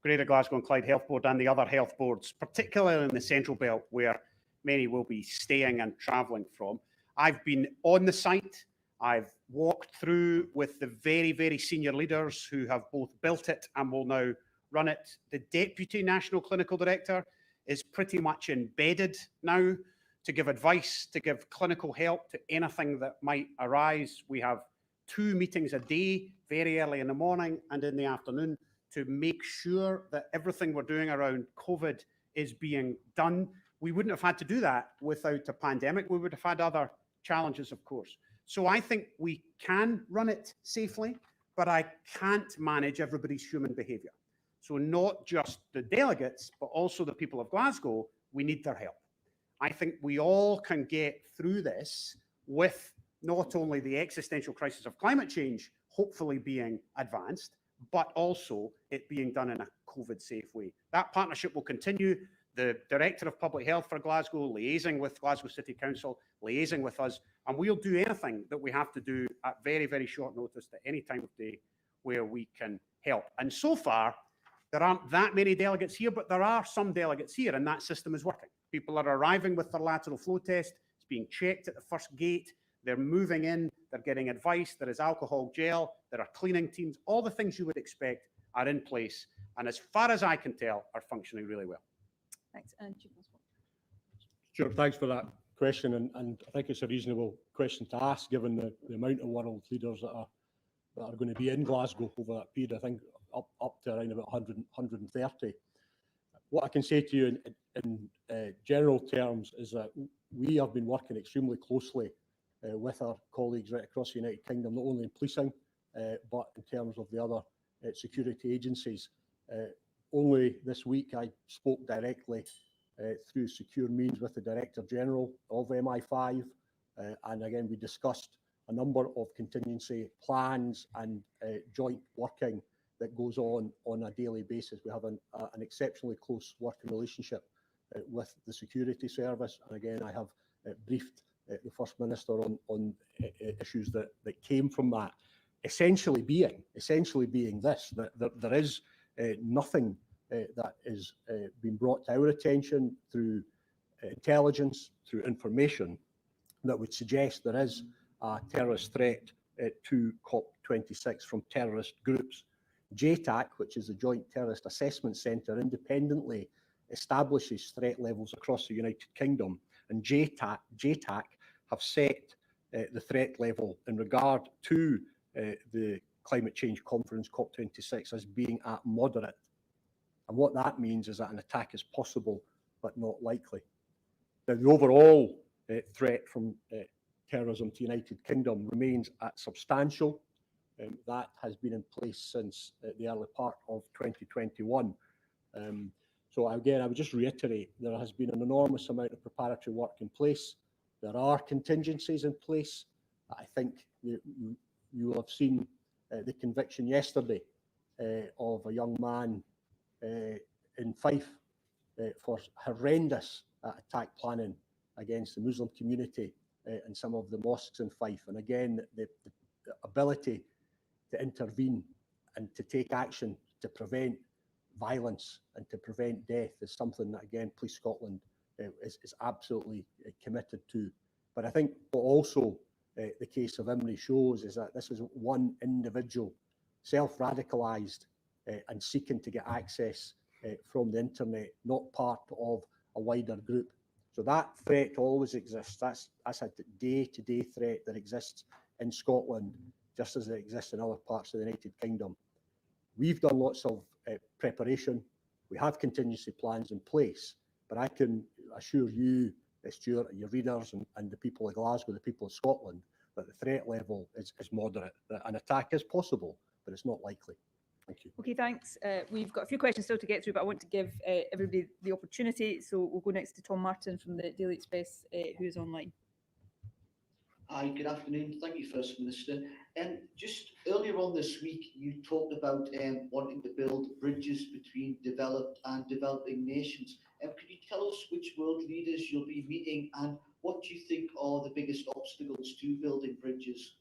Greater Glasgow and Clyde Health Board and the other health boards, particularly in the Central Belt, where many will be staying and travelling from. I've been on the site. I've walked through with the very, very senior leaders who have both built it and will now run it. The Deputy National Clinical Director is pretty much embedded now to give advice, to give clinical help to anything that might arise. We have 2 meetings a day, very early in the morning and in the afternoon, to make sure that everything we're doing around COVID is being done. We wouldn't have had to do that without a pandemic. We would have had other challenges, of course. So I think we can run it safely, but I can't manage everybody's human behaviour. So not just the delegates, but also the people of Glasgow, we need their help. I think we all can get through this with not only the existential crisis of climate change hopefully being advanced, but also it being done in a COVID-safe way. That partnership will continue. The Director of Public Health for Glasgow, liaising with Glasgow City Council, liaising with us, and we'll do anything that we have to do at very, very short notice at any time of day where we can help. And so far, there aren't that many delegates here, but there are some delegates here, and that system is working. People are arriving with their lateral flow test. It's being checked at the first gate. They're moving in. They're getting advice. There is alcohol gel. There are cleaning teams. All the things you would expect are in place, and as far as I can tell, are functioning really well. Thanks. And Sure, thanks for that question, and I think it's a reasonable question to ask, given the amount of world leaders that are going to be in Glasgow over that period. I think up to around about 100, 130. What I can say to you in general terms is that we have been working extremely closely with our colleagues right across the United Kingdom, not only in policing, but in terms of the other security agencies. Only this week I spoke directly through secure means with the Director General of MI5, and again we discussed a number of contingency plans and joint working that goes on a daily basis. We have an exceptionally close working relationship with the security service, and again I have briefed the First Minister on issues that came from that. Essentially being this, that there is nothing that is being brought to our attention through intelligence, through information, that would suggest there is a terrorist threat to COP26 from terrorist groups. JTAC, which is the Joint Terrorist Assessment Centre, independently establishes threat levels across the United Kingdom, and JTAC have set the threat level in regard to the climate change conference COP26 as being at moderate. And what that means is that an attack is possible, but not likely. Now, the overall threat from terrorism to the United Kingdom remains at substantial. That has been in place since the early part of 2021. So again, I would just reiterate, there has been an enormous amount of preparatory work in place. There are contingencies in place. I think you will have seen the conviction yesterday of a young man in Fife for horrendous attack planning against the Muslim community in some of the mosques in Fife. And again, the ability to intervene and to take action to prevent violence and to prevent death is something that, again, Police Scotland is absolutely committed to. But I think what also the case of Imrie shows is that this is one individual self-radicalised and seeking to get access from the internet, not part of a wider group. So that threat always exists. That's a day-to-day threat that exists in Scotland, just as it exists in other parts of the United Kingdom. We've done lots of preparation. We have contingency plans in place, but I can assure you, Stuart, your readers and the people of Glasgow, the people of Scotland, that the threat level is moderate. That an attack is possible, but it's not likely. Thank you. Okay, thanks. We've got a few questions still to get through, but I want to give everybody the opportunity. So we'll go next to Tom Martin from the Daily Express, who is online. Hi, good afternoon. Thank you, First Minister. Just earlier on this week, you talked about wanting to build bridges between developed and developing nations. Could you tell us which world leaders you'll be meeting and what do you think are the biggest obstacles to building bridges?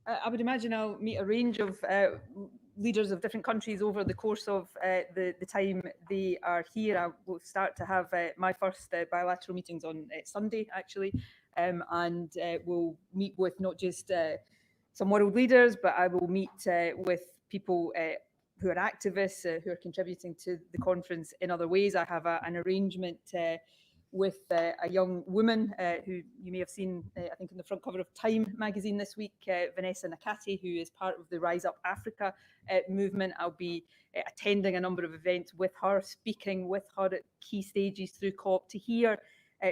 I would imagine I'll meet a range of leaders of different countries over the course of the time they are here. I will start to have my first bilateral meetings on Sunday, actually, and we'll meet with not just some world leaders, but I will meet with people who are activists, who are contributing to the conference in other ways. I have an arrangement with a young woman who you may have seen, I think, in the front cover of Time magazine this week, Vanessa Nakati, who is part of the Rise Up Africa movement. I'll be attending a number of events with her, speaking with her at key stages through COP to hear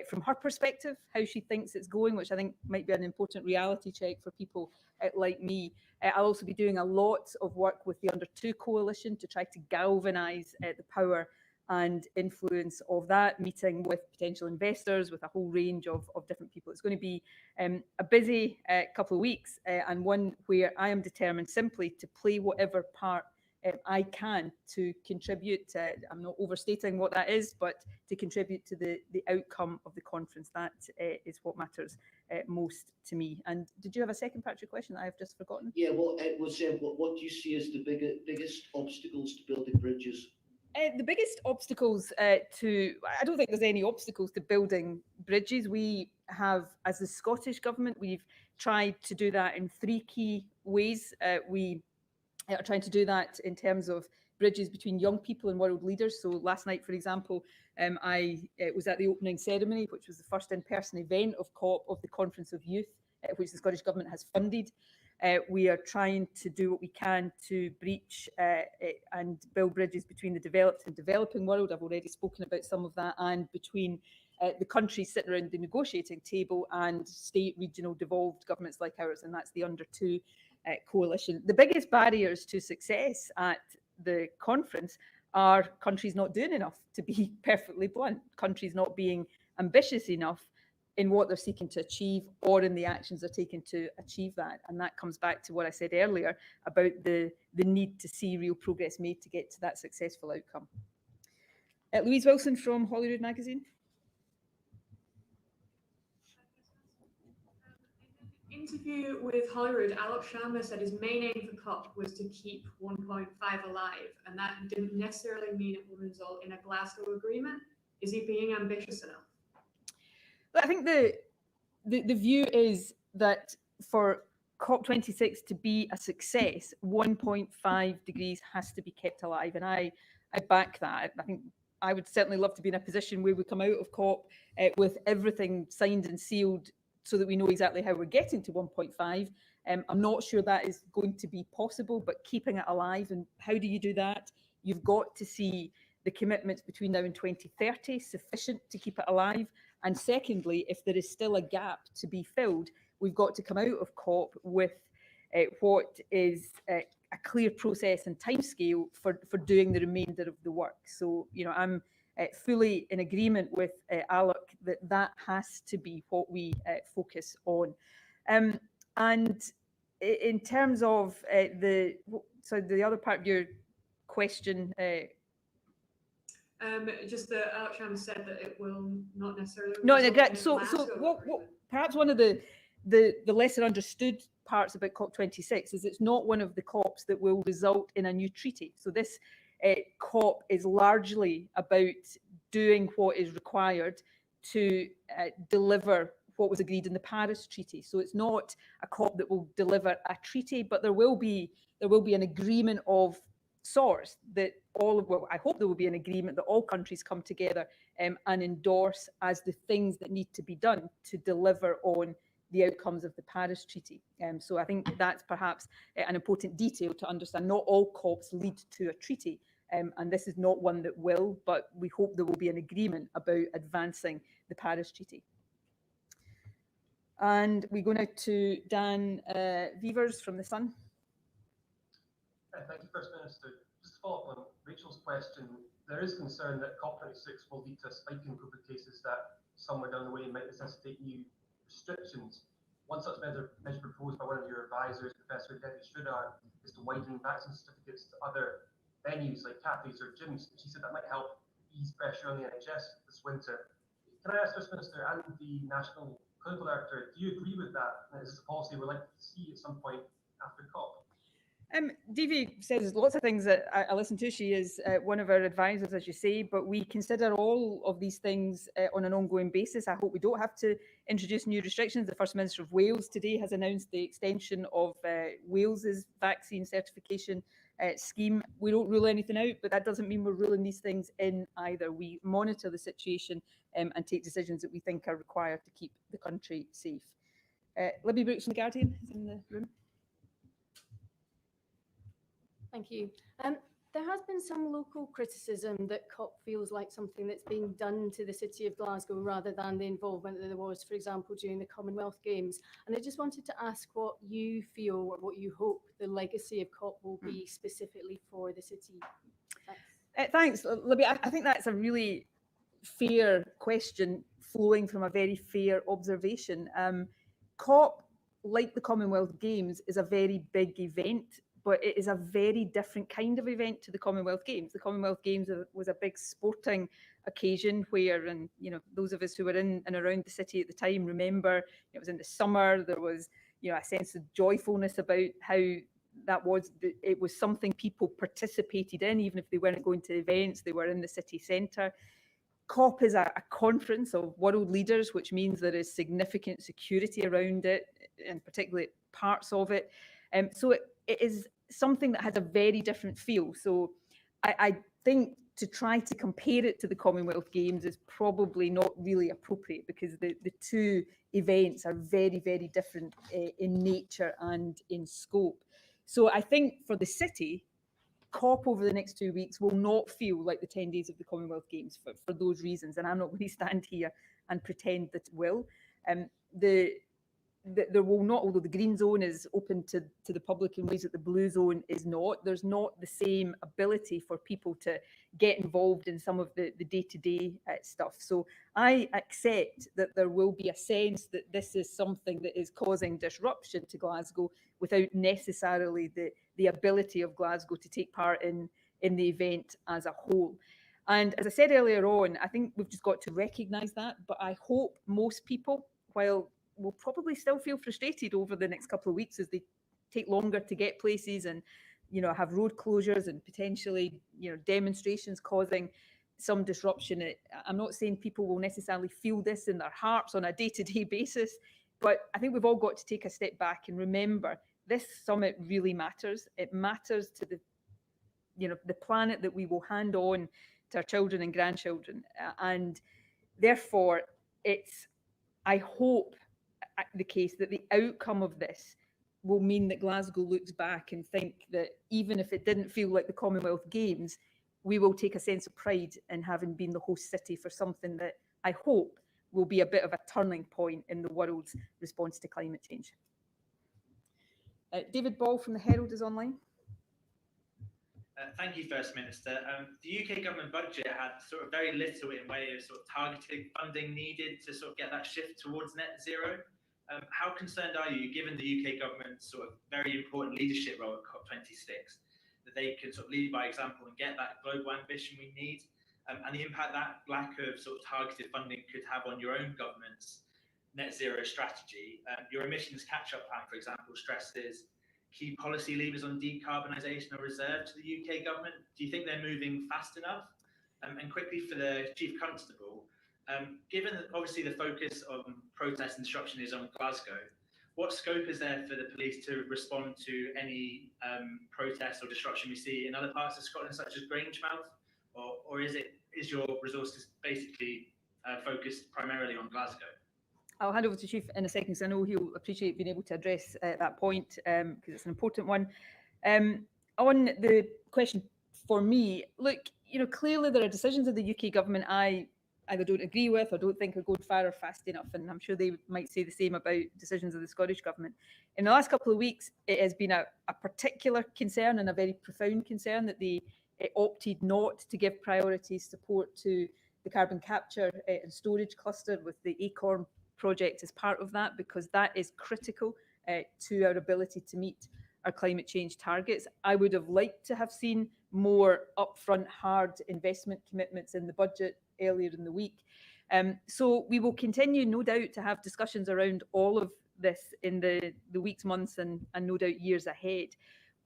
from her perspective how she thinks it's going, which I think might be an important reality check for people like me. I'll also be doing a lot of work with the Under 2 Coalition to try to galvanise the power and influence of that, meeting with potential investors, with a whole range of different people. It's going to be a busy couple of weeks, and one where I am determined simply to play whatever part I can to contribute. I'm not overstating what that is, but to contribute to the outcome of the conference. That is what matters most to me. And did you have a second part of your question that I've just forgotten? Yeah, well, it was what do you see as the biggest obstacles to building bridges? The biggest obstacles I don't think there's any obstacles to building bridges. We have, as the Scottish Government, we've tried to do that in 3 key ways. We are trying to do that in terms of bridges between young people and world leaders. So last night, for example, I was at the opening ceremony, which was the first in-person event of COP, of the Conference of Youth, which the Scottish Government has funded. We are trying to do what we can to breach and build bridges between the developed and developing world. I've already spoken about some of that, and between the countries sitting around the negotiating table and state, regional, devolved governments like ours, and that's the Under 2 Coalition. The biggest barriers to success at the conference are countries not doing enough, to be perfectly blunt, countries not being ambitious enough in what they're seeking to achieve or in the actions they're taking to achieve that. And that comes back to what I said earlier about the need to see real progress made to get to that successful outcome. Louise Wilson from Holyrood magazine. Interview with Holyrood, Alok Sharma said his main aim for COP was to keep 1.5 alive, and that didn't necessarily mean it will result in a Glasgow agreement. Is he being ambitious enough? I think the view is that for COP26 to be a success, 1.5 degrees has to be kept alive, and I back that. I think I would certainly love to be in a position where we come out of COP with everything signed and sealed so that we know exactly how we're getting to 1.5. I'm not sure that is going to be possible, but keeping it alive, and how do you do that? You've got to see the commitments between now and 2030 sufficient to keep it alive. And secondly, if there is still a gap to be filled, we've got to come out of COP with what is a clear process and timescale for doing the remainder of the work. So, you know, I'm fully in agreement with Alok that has to be what we focus on. And in terms of the other part of your question, just that Alok Sharma said that it will not necessarily. No, so what perhaps one of the lesser understood parts about COP26 is it's not one of the COPs that will result in a new treaty. So this COP is largely about doing what is required to deliver what was agreed in the Paris Treaty. So it's not a COP that will deliver a treaty, but there will be an agreement of sorts that I hope there will be an agreement that all countries come together and endorse as the things that need to be done to deliver on the outcomes of the Paris Treaty. So I think that's perhaps an important detail to understand. Not all COPs lead to a treaty, and this is not one that will, but we hope there will be an agreement about advancing the Paris Treaty. And we go now to Dan Vevers from The Sun. Thank you, First Minister. Just to follow up on Rachel's question, there is concern that COP26 will lead to a spike in COVID cases that somewhere down the way might necessitate new restrictions. One such measure proposed by one of your advisors, Professor Debbie Strudar, is to widen vaccine certificates to other venues like cafes or gyms. She said that might help ease pressure on the NHS this winter. Can I ask First Minister and the National Clinical Director, do you agree with that? Is this a policy we're likely to see at some point after COP? Davy says lots of things that I listen to. She is one of our advisors, as you say, but we consider all of these things on an ongoing basis. I hope we don't have to introduce new restrictions. The First Minister of Wales today has announced the extension of Wales's vaccine certification scheme. We don't rule anything out, but that doesn't mean we're ruling these things in either. We monitor the situation and take decisions that we think are required to keep the country safe. Libby Brooks from The Guardian is in the room. Thank you. There has been some local criticism that COP feels like something that's being done to the city of Glasgow rather than the involvement that there was, for example, during the Commonwealth Games. And I just wanted to ask what you feel or what you hope the legacy of COP will be specifically for the city. Thanks, Libby. I think that's a really fair question flowing from a very fair observation. COP, like the Commonwealth Games, is a very big event, but it is a very different kind of event to the Commonwealth Games. The Commonwealth Games was a big sporting occasion where, and those of us who were in and around the city at the time remember it was in the summer. There was a sense of joyfulness about how it was something people participated in, even if they weren't going to events, they were in the city centre. COP is a conference of world leaders, which means there is significant security around it, and particularly parts of it. So it is something that has a very different feel. So I think to try to compare it to the Commonwealth Games is probably not really appropriate, because the two events are very, very different in nature and in scope. So I think for the city, COP over the next 2 weeks will not feel like the 10 days of the Commonwealth Games for those reasons. And I'm not going to stand here and pretend that it will. There will not, although the green zone is open to the public in ways that the blue zone is not, there's not the same ability for people to get involved in some of the day-to-day stuff. So I accept that there will be a sense that this is something that is causing disruption to Glasgow without necessarily the ability of Glasgow to take part in the event as a whole. And as I said earlier on, I think we've just got to recognise that, but I hope most people, while will probably still feel frustrated over the next couple of weeks as they take longer to get places and have road closures and potentially demonstrations causing some disruption. I'm not saying people will necessarily feel this in their hearts on a day-to-day basis, but I think we've all got to take a step back and remember this summit really matters. It matters to the planet that we will hand on to our children and grandchildren, and therefore I hope the case that the outcome of this will mean that Glasgow looks back and think that even if it didn't feel like the Commonwealth Games, we will take a sense of pride in having been the host city for something that I hope will be a bit of a turning point in the world's response to climate change. David Ball from the Herald is online. Thank you, First Minister. The UK government budget had sort of very little in way of sort of targeted funding needed to sort of get that shift towards net zero. How concerned are you, given the UK government's sort of very important leadership role at COP26, that they can sort of lead by example and get that global ambition we need, and the impact that lack of sort of targeted funding could have on your own government's net zero strategy? Your emissions catch-up plan, for example, stresses key policy levers on decarbonisation are reserved to the UK government. Do you think they're moving fast enough? And quickly for the Chief Constable, given that obviously the focus on protest and disruption is on Glasgow, what scope is there for the police to respond to any protests or disruption we see in other parts of Scotland, such as Grangemouth, or is your resources basically focused primarily on Glasgow? I'll hand over to Chief in a second, because I know he'll appreciate being able to address that point, because it's an important one. On the question for me, look, clearly there are decisions of the UK government I either don't agree with or don't think are going far or fast enough, and I'm sure they might say the same about decisions of the Scottish government. In the last couple of weeks, it has been a particular concern and a very profound concern that they opted not to give priority support to the carbon capture and storage cluster with the ACORN project as part of that, because that is critical to our ability to meet our climate change targets. I would have liked to have seen more upfront hard investment commitments in the budget earlier in the week. So we will continue, no doubt, to have discussions around all of this in the weeks, months and no doubt years ahead.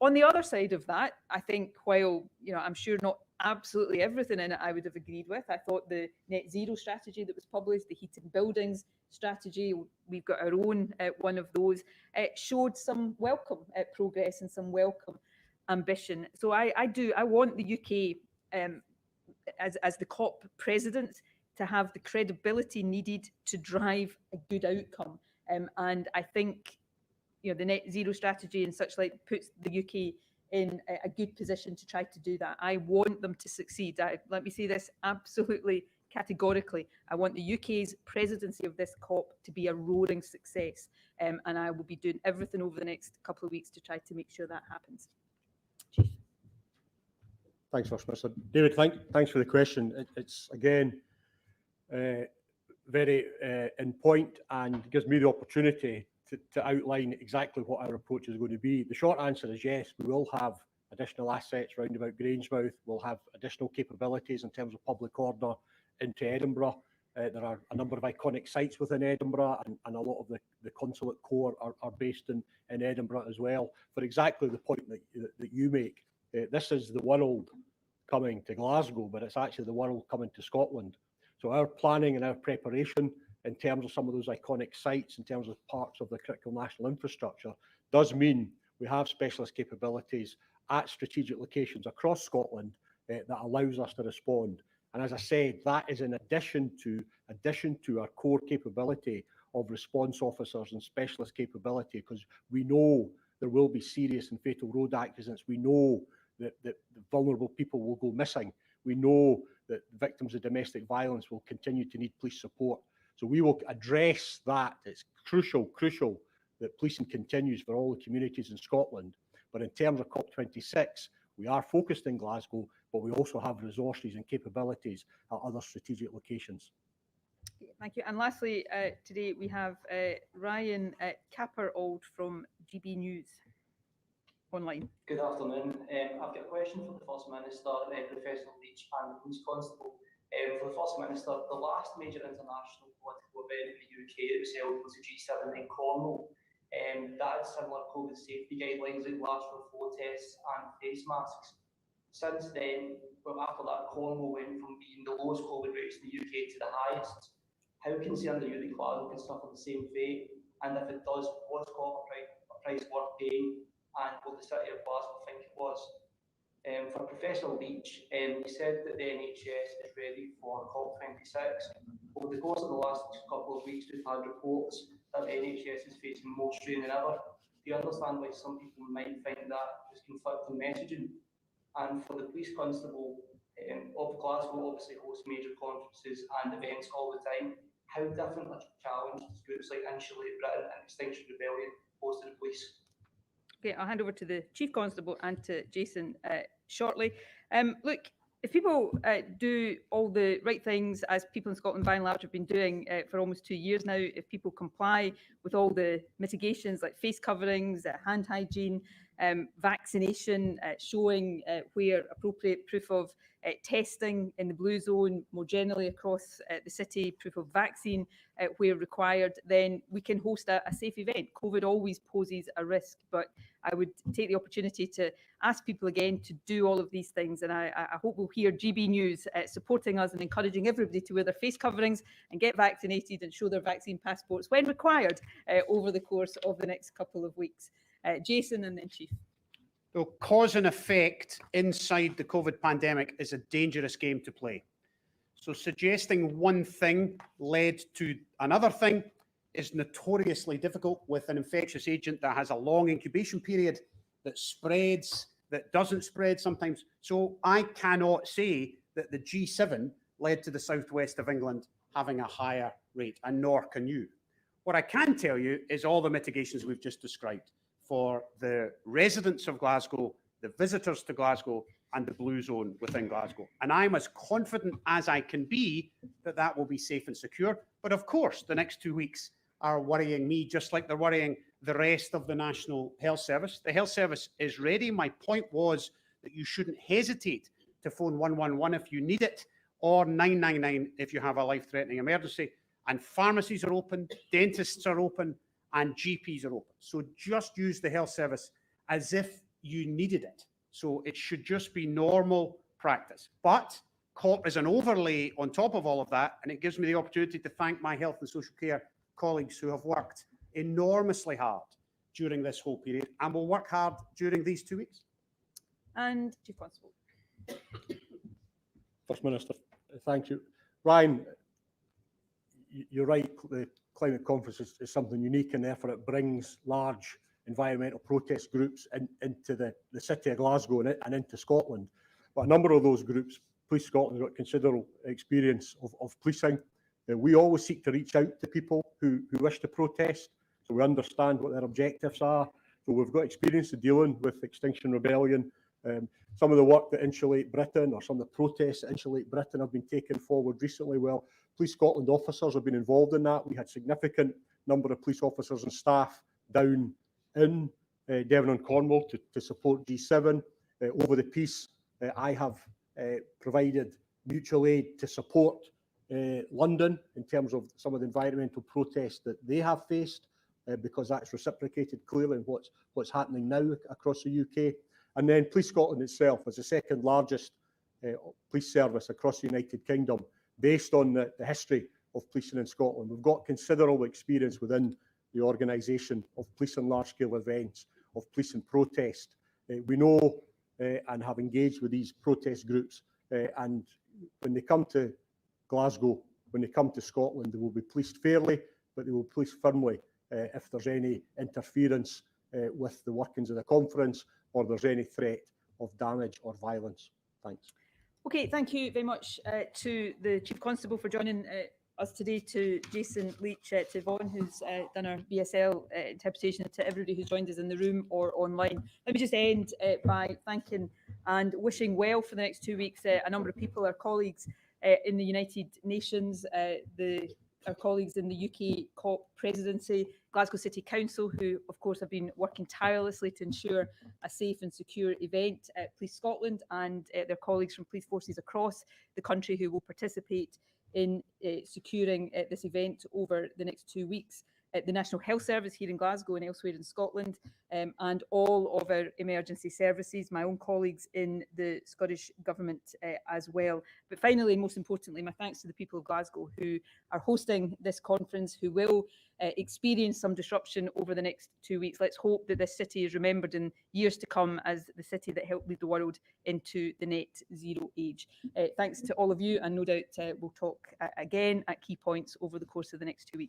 On the other side of that, I think while, I'm sure not absolutely everything in it I would have agreed with, I thought the net zero strategy that was published, the heated buildings strategy, we've got our own one of those, showed some welcome progress and some welcome ambition. So I want the UK as the COP president to have the credibility needed to drive a good outcome. And I think the net zero strategy and such like puts the UK in a good position to try to do that. I want them to succeed. Let me say this absolutely categorically. I want the UK's presidency of this COP to be a roaring success. And I will be doing everything over the next couple of weeks to try to make sure that happens. Chief. Thanks, First Minister. David, thanks for the question. It's again very in point and gives me the opportunity to outline exactly what our approach is going to be. The short answer is yes, we will have additional assets round about Grangemouth. We'll have additional capabilities in terms of public order into Edinburgh. There are a number of iconic sites within Edinburgh, and a lot of the consulate corps are based in Edinburgh as well. For exactly the point that you make, this is the world coming to Glasgow, but it's actually the world coming to Scotland. So our planning and our preparation in terms of some of those iconic sites, in terms of parts of the critical national infrastructure, does mean we have specialist capabilities at strategic locations across Scotland that allows us to respond. And as I said, that is in addition to our core capability of response officers and specialist capability, because we know there will be serious and fatal road accidents. We know that vulnerable people will go missing. We know that victims of domestic violence will continue to need police support. So we will address that. It's crucial that policing continues for all the communities in Scotland. But in terms of COP26, we are focused in Glasgow, but we also have resources and capabilities at other strategic locations. Thank you. And lastly, today we have Ryan Capper-Auld from GB News Online. Good afternoon. I've got a question for the First Minister, Professor Leach and the Police Constable. For the First Minister, the last major international political event in the UK that was held was the G7 in Cornwall. That had similar COVID safety guidelines in Glasgow, flow tests and face masks. Since then, after that, Cornwall went from being the lowest COVID rates in the UK to the highest. How concerned are you that Glasgow can suffer the same fate? And if it does, was COP a price worth paying? And will the City of Glasgow think it was? For Professor Leach, he said that the NHS is ready for COP26. Over the course of the last couple of weeks, we've had reports that the NHS is facing more strain than ever. Do you understand why some people might find that as conflicting messaging? And for the Police Constable of Glasgow, obviously hosts major conferences and events all the time. How different a challenge does groups like Insulate Britain and Extinction Rebellion pose to the police? Okay, I'll hand over to the Chief Constable and to Jason shortly. Look, if people do all the right things, as people in Scotland by and large have been doing for almost 2 years now, if people comply with all the mitigations like face coverings, hand hygiene, vaccination, showing where appropriate, proof of testing in the blue zone, more generally across the city, proof of vaccine where required, then we can host a safe event. COVID always poses a risk, but I would take the opportunity to ask people again to do all of these things. And I hope we'll hear GB News supporting us and encouraging everybody to wear their face coverings and get vaccinated and show their vaccine passports when required over the course of the next couple of weeks. Jason and then Chief. So cause and effect inside the COVID pandemic is a dangerous game to play. So suggesting one thing led to another thing is notoriously difficult with an infectious agent that has a long incubation period, that spreads, that doesn't spread sometimes. So I cannot say that the G7 led to the southwest of England having a higher rate, and nor can you. What I can tell you is all the mitigations we've just described for the residents of Glasgow, the visitors to Glasgow, and the blue zone within Glasgow. And I'm as confident as I can be that that will be safe and secure. But of course, the next 2 weeks are worrying me, just like they're worrying the rest of the National Health Service. The Health Service is ready. My point was that you shouldn't hesitate to phone 111 if you need it, or 999 if you have a life-threatening emergency. And pharmacies are open, dentists are open, and GPs are open. So just use the health service as if you needed it. So it should just be normal practice. But COP is an overlay on top of all of that, and it gives me the opportunity to thank my health and social care colleagues who have worked enormously hard during this whole period and will work hard during these 2 weeks. And Chief Constable. First Minister, thank you. Ryan, you're right, the climate conference is something unique, and therefore it brings large environmental protest groups into the city of Glasgow and into Scotland. But a number of those groups, Police Scotland, have got considerable experience of policing. We always seek to reach out to people who wish to protest, so we understand what their objectives are. So we've got experience of dealing with Extinction Rebellion. Some of the work that Insulate Britain, or some of the protests that Insulate Britain have been taken forward recently. Well, Police Scotland officers have been involved in that. We had significant number of police officers and staff down in Devon and Cornwall to support G7. Over the peace, I have provided mutual aid to support London in terms of some of the environmental protests that they have faced, because that's reciprocated clearly in what's happening now across the UK. And then Police Scotland itself is the second largest police service across the United Kingdom, based on the history of policing in Scotland. We've got considerable experience within the organisation of policing large-scale events, of policing protest. We know and have engaged with these protest groups, and when they come to Glasgow, when they come to Scotland, they will be policed fairly, but they will be policed firmly if there's any interference with the workings of the conference, or there's any threat of damage or violence. Thanks. Okay, thank you very much to the Chief Constable for joining us today, to Jason Leach, to Vaughan, who's done our BSL interpretation, to everybody who's joined us in the room or online. Let me just end by thanking and wishing well for the next 2 weeks a number of people, our colleagues in the United Nations, our colleagues in the UK COP presidency, Glasgow City Council, who of course have been working tirelessly to ensure a safe and secure event, Police Scotland and their colleagues from police forces across the country who will participate in securing this event over the next 2 weeks. The National Health Service here in Glasgow and elsewhere in Scotland, and all of our emergency services, my own colleagues in the Scottish Government as well. But finally, and most importantly, my thanks to the people of Glasgow who are hosting this conference, who will experience some disruption over the next 2 weeks. Let's hope that this city is remembered in years to come as the city that helped lead the world into the net zero age. Thanks to all of you, and no doubt we'll talk again at key points over the course of the next 2 weeks.